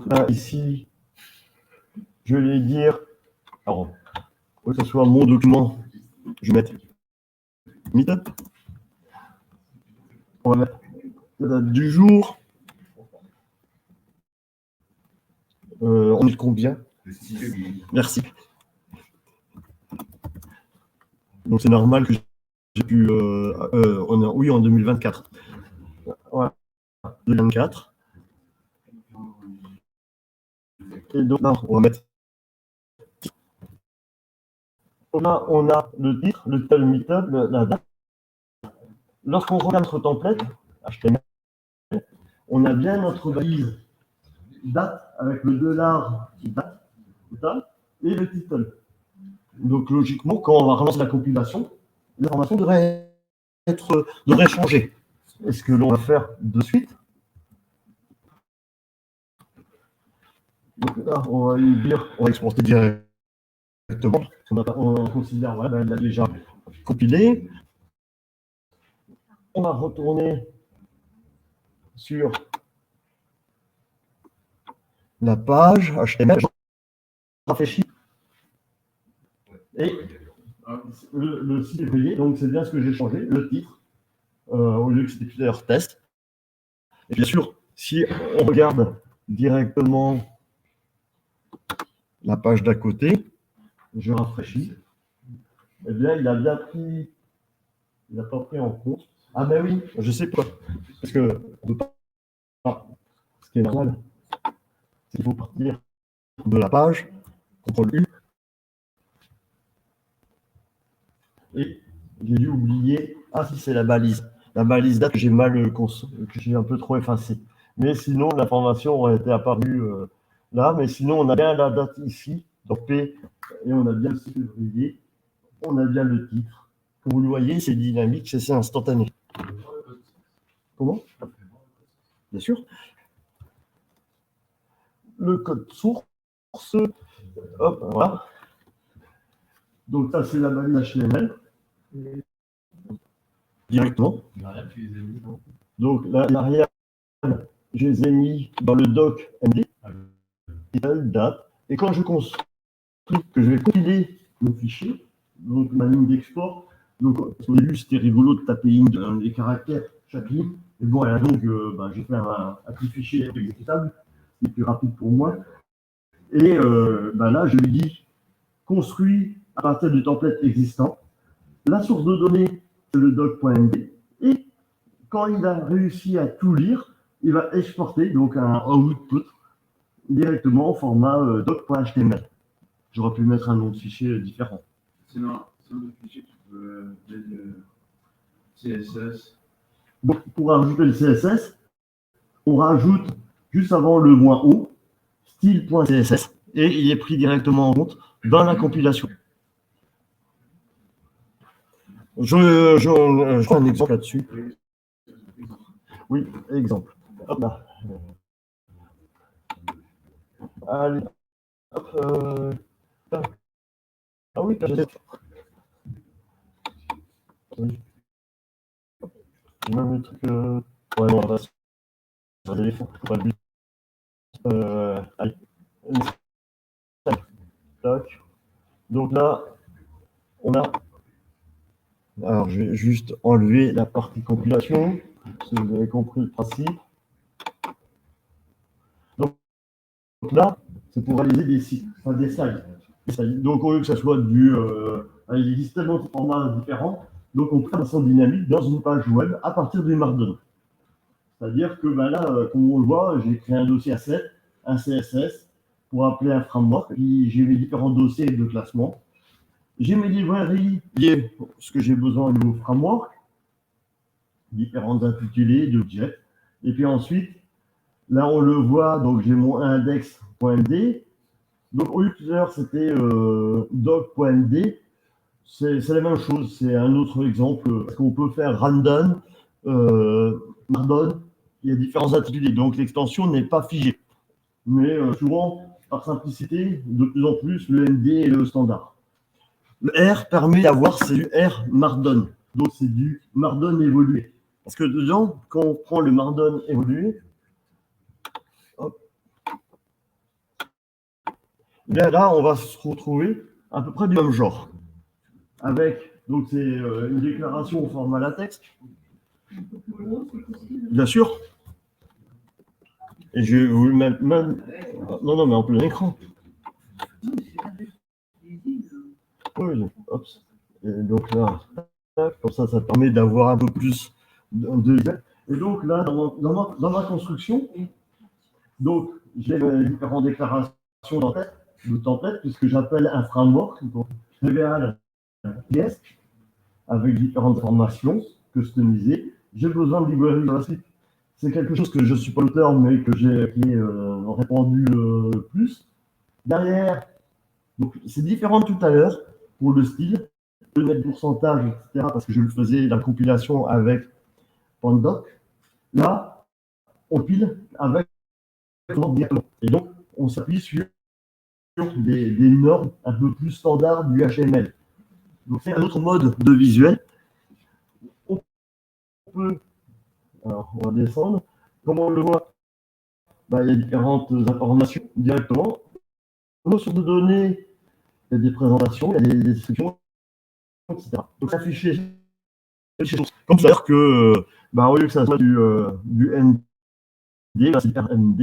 là, ici, je vais dire, alors, que ce soit mon document, je vais mettre Meetup. On va mettre la date du jour. On est combien? Merci. Donc c'est normal que j'ai pu. Oui, en 2024. Voilà, 2024. Et donc là, on va mettre. Là, on a le titre, le tel meetup, la date. Lorsqu'on regarde notre template HTML, on a bien notre valise date avec le dollar date et le title. Donc logiquement, quand on va relancer la compilation, l'information devrait changer. Et ce que l'on va faire de suite, donc là, on va lui dire, on va exporter directement. On considère, voilà, il a déjà compilé. On va retourner sur la page HTML, rafraîchis. Et le 6 février, donc c'est bien ce que j'ai changé, le titre, au lieu que c'était plusieurs tests. Et bien sûr, si on regarde directement la page d'à côté, je rafraîchis, eh bien, il n'a pas pris en compte. Ah ben oui, je sais pas. Parce que ce qui est normal, c'est qu'il faut partir de la page, CTRL U, et j'ai dû oublier, ah si, c'est la balise. La balise date que j'ai que j'ai un peu trop effacée. Mais sinon, l'information aurait été apparue là, mais sinon, on a bien la date ici, donc P, et on a bien le 6 février, on a bien le titre. Comme vous le voyez, c'est dynamique, c'est instantané. Comment? Bien sûr. Le code source, hop, voilà. Donc ça, c'est la balise HTML. Directement. Donc l'arrière, je les ai mis dans le doc MD, title, date. Et quand je construis, que je vais compiler le fichier, donc ma ligne d'export, donc au début c'était rigolo de taper les caractères, chaque ligne. Et bon, et donc j'ai fait un petit fichier exécutable, c'est plus rapide pour moi. Et là, je lui dis construit à partir du template existant. La source de données, c'est le doc.md. Et quand il a réussi à tout lire, il va exporter donc un output directement au format doc.html. J'aurais pu mettre un nom de fichier différent. Sinon, le fichier, tu peux mettre le CSS. Donc, pour rajouter le CSS, on rajoute juste avant le -o style.css et il est pris directement en compte dans la compilation. Je prends un exemple là-dessus. Oui, exemple. Hop là. Allez. Hop. Ah oui, j'ai même le truc. Ouais, non, on va sur le téléphone. Pas le but. Allez. Tac. Donc là, on a. Alors, je vais juste enlever la partie compilation, si vous avez compris le principe. Donc là, c'est pour réaliser des sites, enfin des slides. Donc au lieu que ça soit il existe tellement de formats différents, donc on crée un son dynamique dans une page web à partir du Markdown. C'est-à-dire que là, comme on le voit, j'ai créé un dossier A7, un CSS, pour appeler un framework, puis j'ai mes différents dossiers de classement. J'ai mes librairies liées à ce que j'ai besoin au niveau framework, différentes intitulés d'objets. Et puis ensuite, là on le voit, donc j'ai mon index.md. Donc au lieu que c'était doc.md, c'est la même chose, c'est un autre exemple, parce qu'on peut faire random, markdown, il y a différents intitulés, donc l'extension n'est pas figée. Mais souvent, par simplicité, de plus en plus, le MD est le standard. Le R permet d'avoir, c'est du R Markdown. Donc c'est du Markdown évolué. Parce que dedans, quand on prend le Markdown évolué, hop, là, on va se retrouver à peu près du même genre. Avec, donc c'est une déclaration au format latex. Un peu plus gros, c'est possible. Bien sûr. Et je vais vous le mettre même. Non, mais en plein écran. Non, mais c'est pas lisible. Oui, hop. Et donc là, comme ça permet d'avoir un peu plus de. Et donc là, dans ma construction, donc j'ai les différentes déclarations de template, puisque j'appelle un framework, donc Reveal Yes, avec différentes formations customisées. J'ai besoin de librairie JavaScript. C'est quelque chose que je ne suis pas l'auteur, mais que j'ai répandu le plus. Derrière, donc c'est différent de tout à l'heure pour le style, le net pourcentage, etc., parce que je le faisais la compilation avec Pandoc. Là, on pile avec directement. Et donc, on s'appuie sur des normes un peu plus standards du HTML. Donc, c'est un autre mode de visuel. On peut, alors, on va descendre. Comment on le voit? Il y a différentes informations directement. Sur de données, il y a des présentations, il y a des descriptions, etc. Donc, s'afficher comme ça, que, au lieu que ça soit du ND, c'est du RMD,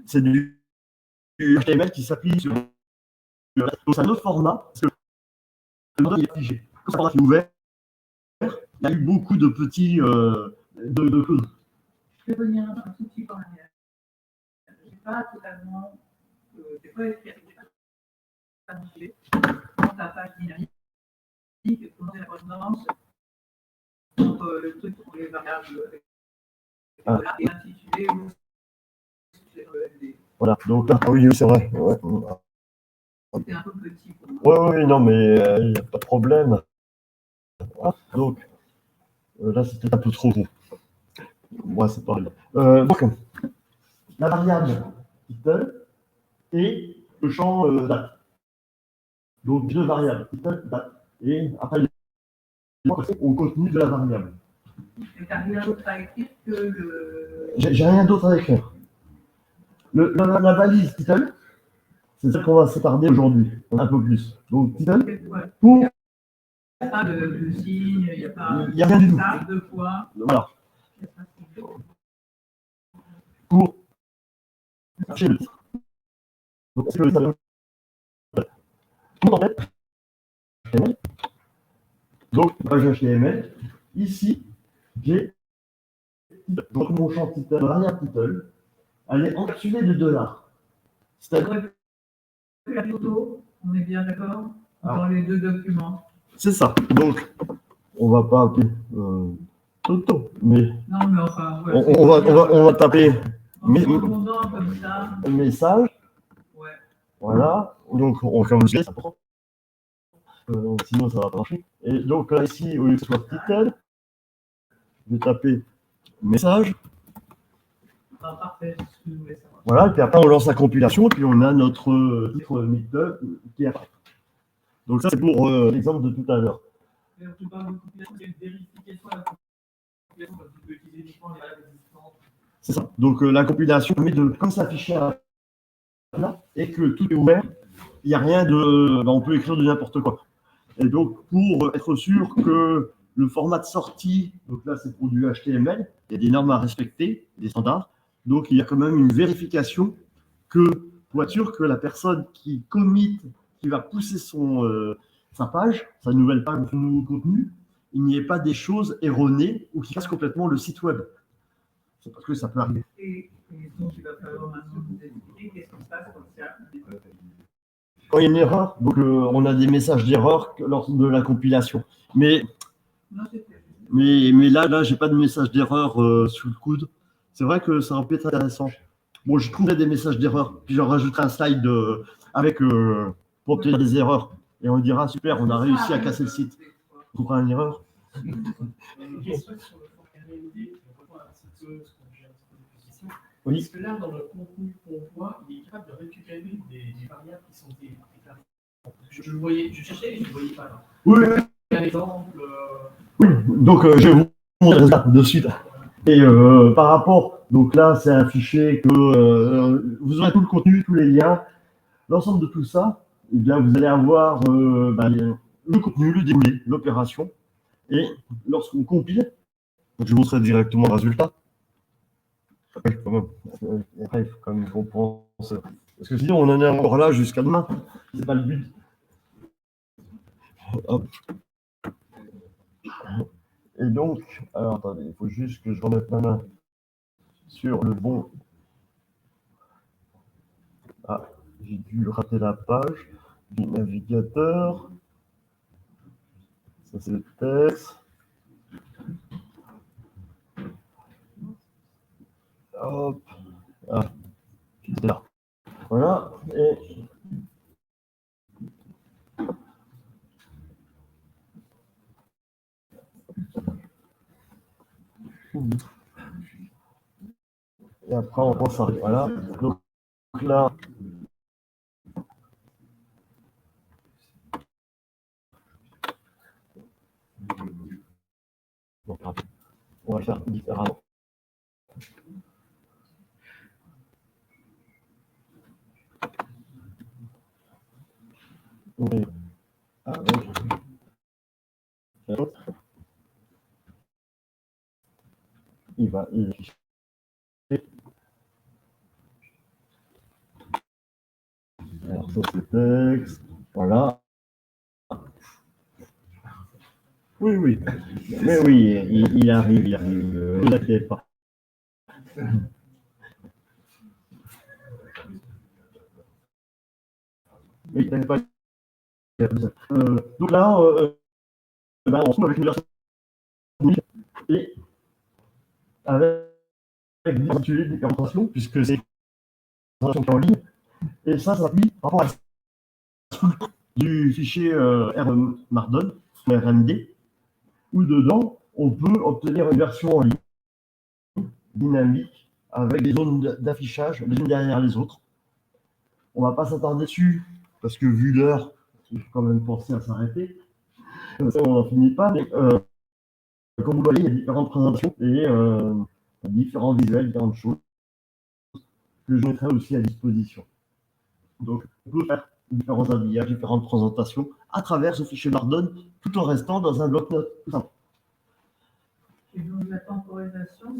c'est du HTML qui s'appuie sur. Donc, c'est un autre format, parce que le modèle est figé. Comme ça, format qui est ouvert, il y a eu beaucoup de petits de code. Je peux venir un tout petit peu en arrière. Je n'ai pas totalement. J'ai pas écrit, j'ai pas motivé. Dans ta page dynamique, comment la correspondance entre le truc pour les variables et l'intitulé ou le MD. Voilà, donc là, oui, c'est vrai. Ouais. C'était un peu petit pour moi. Oui, non, mais il n'y a pas de problème. Ah, donc, là, c'était un peu trop gros. Moi, c'est pareil. Donc, la variable title et le champ date. Donc, deux variables, title, date. Et après, au contenu de la variable. Et tu n'as rien d'autre à écrire que le. J'ai rien d'autre à écrire. La valise title, c'est celle qu'on va s'attarder aujourd'hui, un peu plus. Donc, title, pour. Il n'y a pas de signe, il n'y a pas. Il n'y a rien du tout. De points. Voilà. Pour chercher le titre. Donc, est-ce que le titre. Tout en fait, HTML. Donc, page HTML. Ici, j'ai donc mon champ title, variable title. Elle est encapsulée de $. C'est-à-dire. La photo, on est bien d'accord dans les deux documents. C'est ça. Donc, on va pas appeler Toto, mais. Non, mais enfin, ouais, on va taper comme ça. message. Ouais. Voilà. Donc, on ferme le c'est important. Sinon, ça va pas marcher. Et donc, là, ici, au lieu que ce soit title, je vais taper message. Ah, parfait, c'est ce que je voulais savoir. Voilà, et puis après, on lance la compilation, et puis on a notre titre meetup qui apparaît. Donc, ça, c'est pour l'exemple de tout à l'heure. Mais on peut pas de compilation, il y a une vérification à la compilation, parce que tu peux utiliser uniquement les variables existantes. C'est ça. Donc, la compilation permet de, comme ça affiché à là, et que tout est ouvert, il n'y a rien de. On peut écrire de n'importe quoi. Et donc, pour être sûr que le format de sortie, donc là, c'est pour du HTML, il y a des normes à respecter, des standards. Donc, il y a quand même une vérification pour être sûr que la personne qui commit, qui va pousser sa page, sa nouvelle page, son nouveau contenu, il n'y ait pas des choses erronées ou qui fassent complètement le site web. C'est parce que ça peut arriver. Et donc, il va falloir maintenant vous expliquer qu'est-ce qui se passe quand il y a Quand il y a une erreur, donc on a des messages d'erreur lors de la compilation. Mais là, j'ai pas de message d'erreur sous le coude. C'est vrai que ça aurait pu être intéressant. Bon, je trouverai des messages d'erreur, puis j'en rajouterai un slide pour obtenir des erreurs. Et on dira, super, on a réussi à casser le site. On fera une erreur. j'ai un petit peu de question. Oui. Est-ce que là, dans le contenu qu'on voit, il est capable de récupérer des variables qui sont déclarées? Je cherchais et je ne voyais pas là. Oui, Un exemple. oui. Donc je vais vous montrer ça de suite. Et par rapport, donc là, c'est un fichier que vous aurez tout le contenu, tous les liens, l'ensemble de tout ça. Eh bien, vous allez avoir le contenu, le déroulé, l'opération. Et lorsqu'on compile, je vous montrerai directement le résultat. Après, il faut quand même qu'on pense. Parce que sinon, on en est encore là jusqu'à demain. C'est pas le but. Hop. Et donc, alors attendez, il faut juste que je remette ma main sur le bon. Ah, j'ai dû rater la page du navigateur. Ça, c'est le texte. Hop. Ah, c'est là. Voilà. Et après, on pense à. Voilà. Donc là. Bon, on va le faire différemment. Oui. Ah, oui. Il va afficher. Alors, ça, c'est texte. Voilà. Oui, oui. Mais oui, il arrive, il arrive. Ne vous inquiétez pas. Oui, t'inquiète pas. Donc là, on se trouve avec une version unique et avec des intitulés de différenciation, puisque c'est une version qui est en ligne. Et ça s'appuie par rapport à la structure du fichier RMardon, RMD, où dedans, on peut obtenir une version en ligne, dynamique, avec des zones d'affichage les unes derrière les autres. On ne va pas s'attarder dessus, parce que vu l'heure, il faut quand même penser à s'arrêter. Comme ça, on n'en finit pas, mais comme vous voyez, il y a différentes présentations et différents visuels, différentes choses que je mettrai aussi à disposition. Donc, on peut faire différents habillages, différentes présentations à travers ce fichier Mardon, tout en restant dans un bloc-notes. Et donc la temporisation,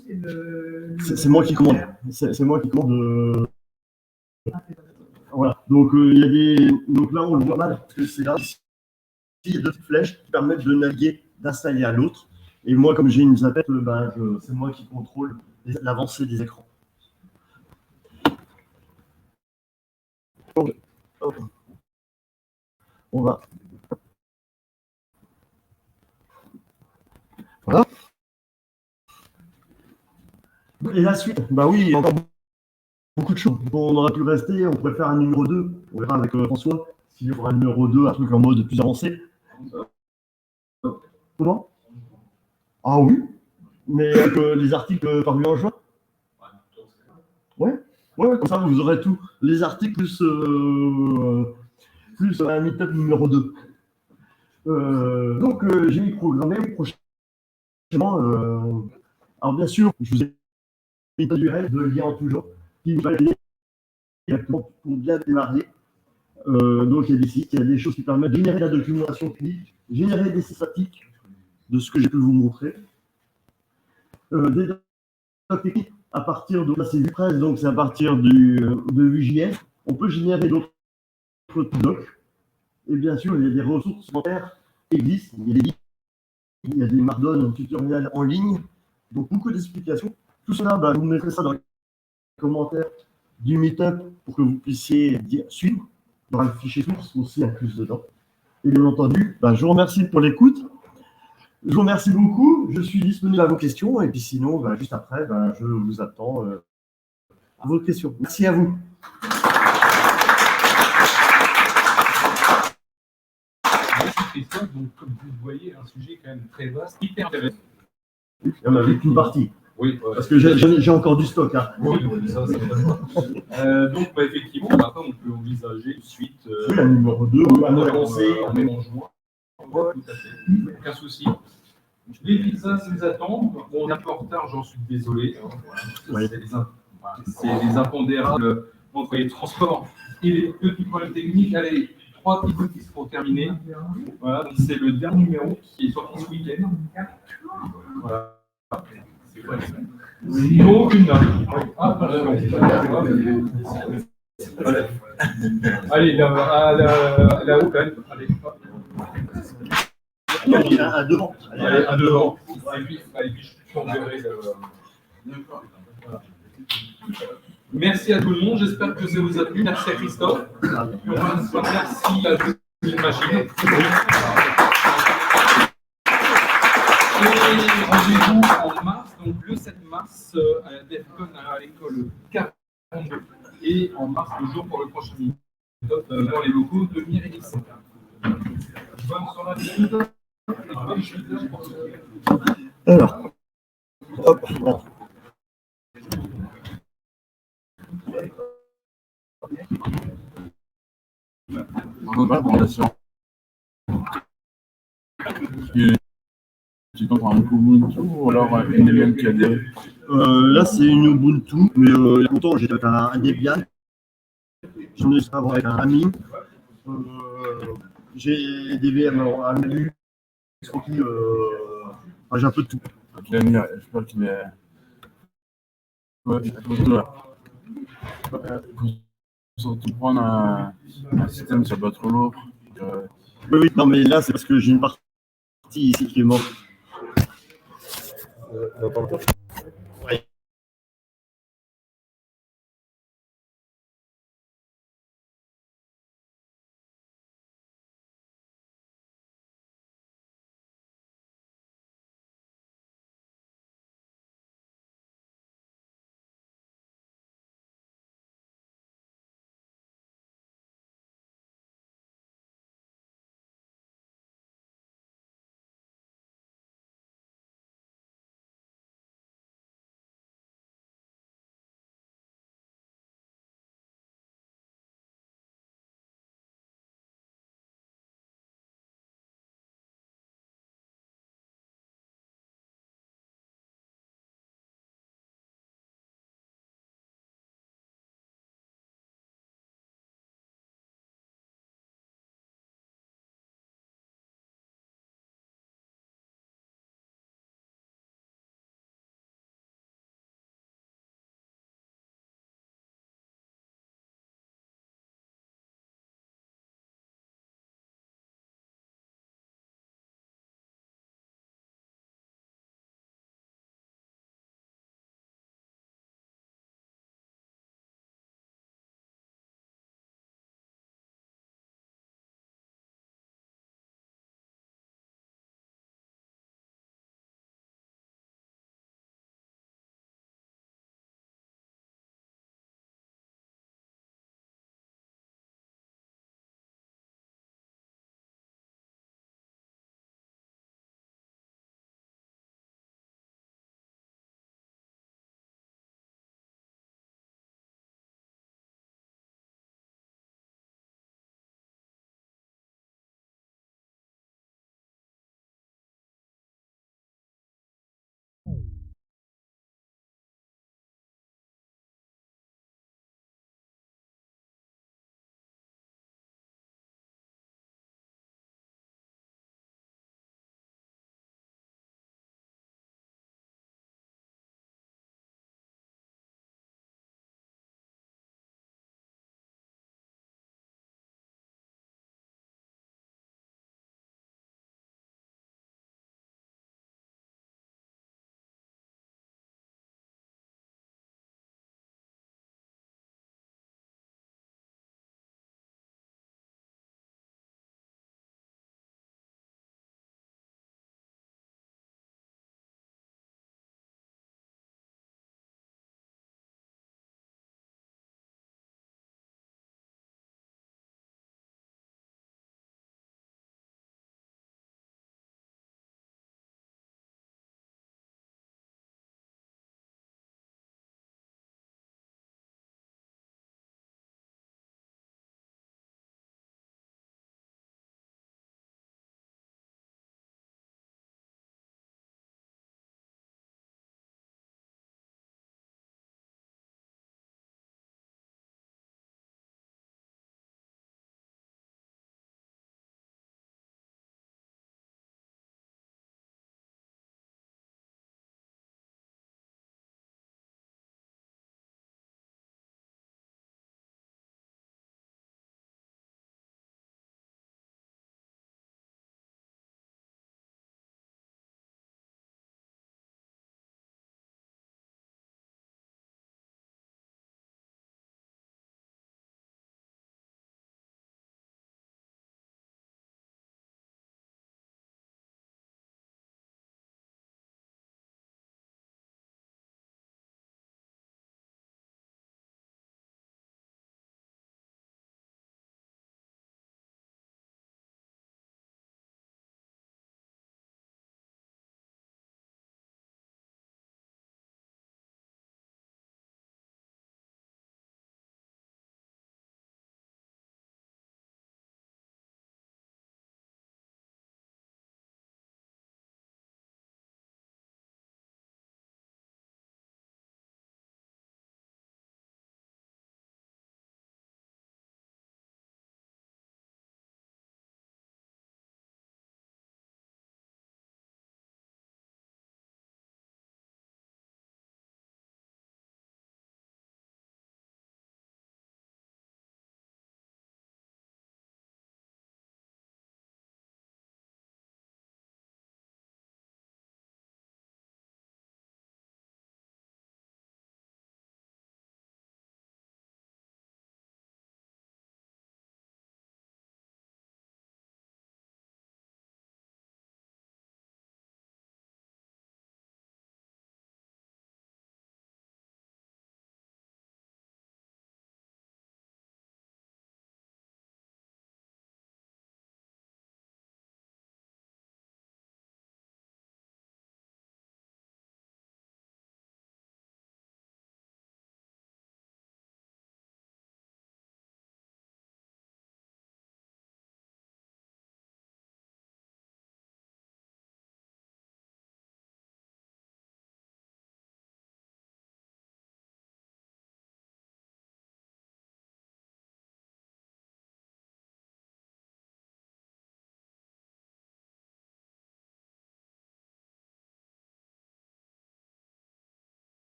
c'est C'est moi qui commande. C'est moi qui commande. Voilà. Donc, il y a des. Donc là, on le voit mal, parce que c'est là. Ici, il y a deux flèches qui permettent de naviguer d'un style à l'autre. Et moi, comme j'ai une zapette, c'est moi qui contrôle l'avancée des écrans. Donc, on va. Voilà. Et la suite, bah oui, il y a encore beaucoup de choses. On aurait pu rester, on pourrait faire un numéro 2. On verra avec François s'il y aura un numéro 2, un truc en mode plus avancé. Comment? Ah oui, mais avec les articles parus en juin. Ouais, ouais, comme ça vous aurez tous les articles plus un meet-up numéro 2. Donc j'ai mis programmé prochainement. Alors bien sûr, je vous ai mis une URL de lien en tout genre qui va aider directement pour bien démarrer. Donc il y a des sites, il y a des choses qui permettent de générer la documentation clinique, générer des statistiques de ce que j'ai pu vous montrer. Des docs techniques à partir de là c'est Vupress, donc c'est à partir de Vue.js. On peut générer d'autres docs. Et bien sûr, il y a des ressources supplémentaires qui existent. Il y a des Mardon tutoriels en ligne, donc beaucoup d'explications. Tout cela, je vous mettrai ça dans les commentaires du Meetup pour que vous puissiez suivre. Il y aura le fichier source aussi inclus dedans. Et bien entendu, je vous remercie pour l'écoute. Je vous remercie beaucoup. Je suis disponible à vos questions. Et puis sinon, juste après, je vous attends à vos questions. Merci à vous. Christophe, donc comme vous le voyez, un sujet quand même très vaste, hyper intéressant. On a vu qu'une partie. Oui, ouais. Parce que j'ai encore du stock. Hein. Oui, ça, c'est donc, bah, effectivement, après, on peut envisager tout de suite Oui, un numéro 2, un un avancé avancé. en mélangeant. Ouais, tout à fait. Aucun souci. Les pizzas nous attendent. Bon, on est un peu en retard, j'en suis désolé. Oui. C'est les impondérables entre les transports et les petits problèmes techniques. Allez, 3 petits notices pour terminer. Voilà, donc c'est le dernier numéro qui est sorti ce week-end. Voilà. C'est quoi ça? Aucune date. Ah, pardon. Allez, la haut quand même. Allez, hop. Un devant. Allez, à devant. Et puis je t'enverrai le. Voilà. Merci à tout le monde, j'espère que ça vous a plu. Merci à Christophe. Merci à Joséphine Machine. Et rendez-vous en mars, donc le 7 mars à DEFCON à l'école 42. Et en mars, toujours pour le prochain meeting dans les locaux de Myrilis. Bonne soirée à tous. Alors, hop, bon. Tu comprends un Ubuntu ou alors une Debian qui a des... Là, c'est une Ubuntu, mais il y a longtemps, j'étais avec un Debian. J'en ai juste avant avec un ami. J'ai des VM à menu. Enfin, j'ai un peu de tout. Je crois qu'il est... Ouais, il faut surtout prendre un système qui n'est pas trop lourd. Oui, oui, non, mais là, c'est parce que j'ai une partie ici qui est morte.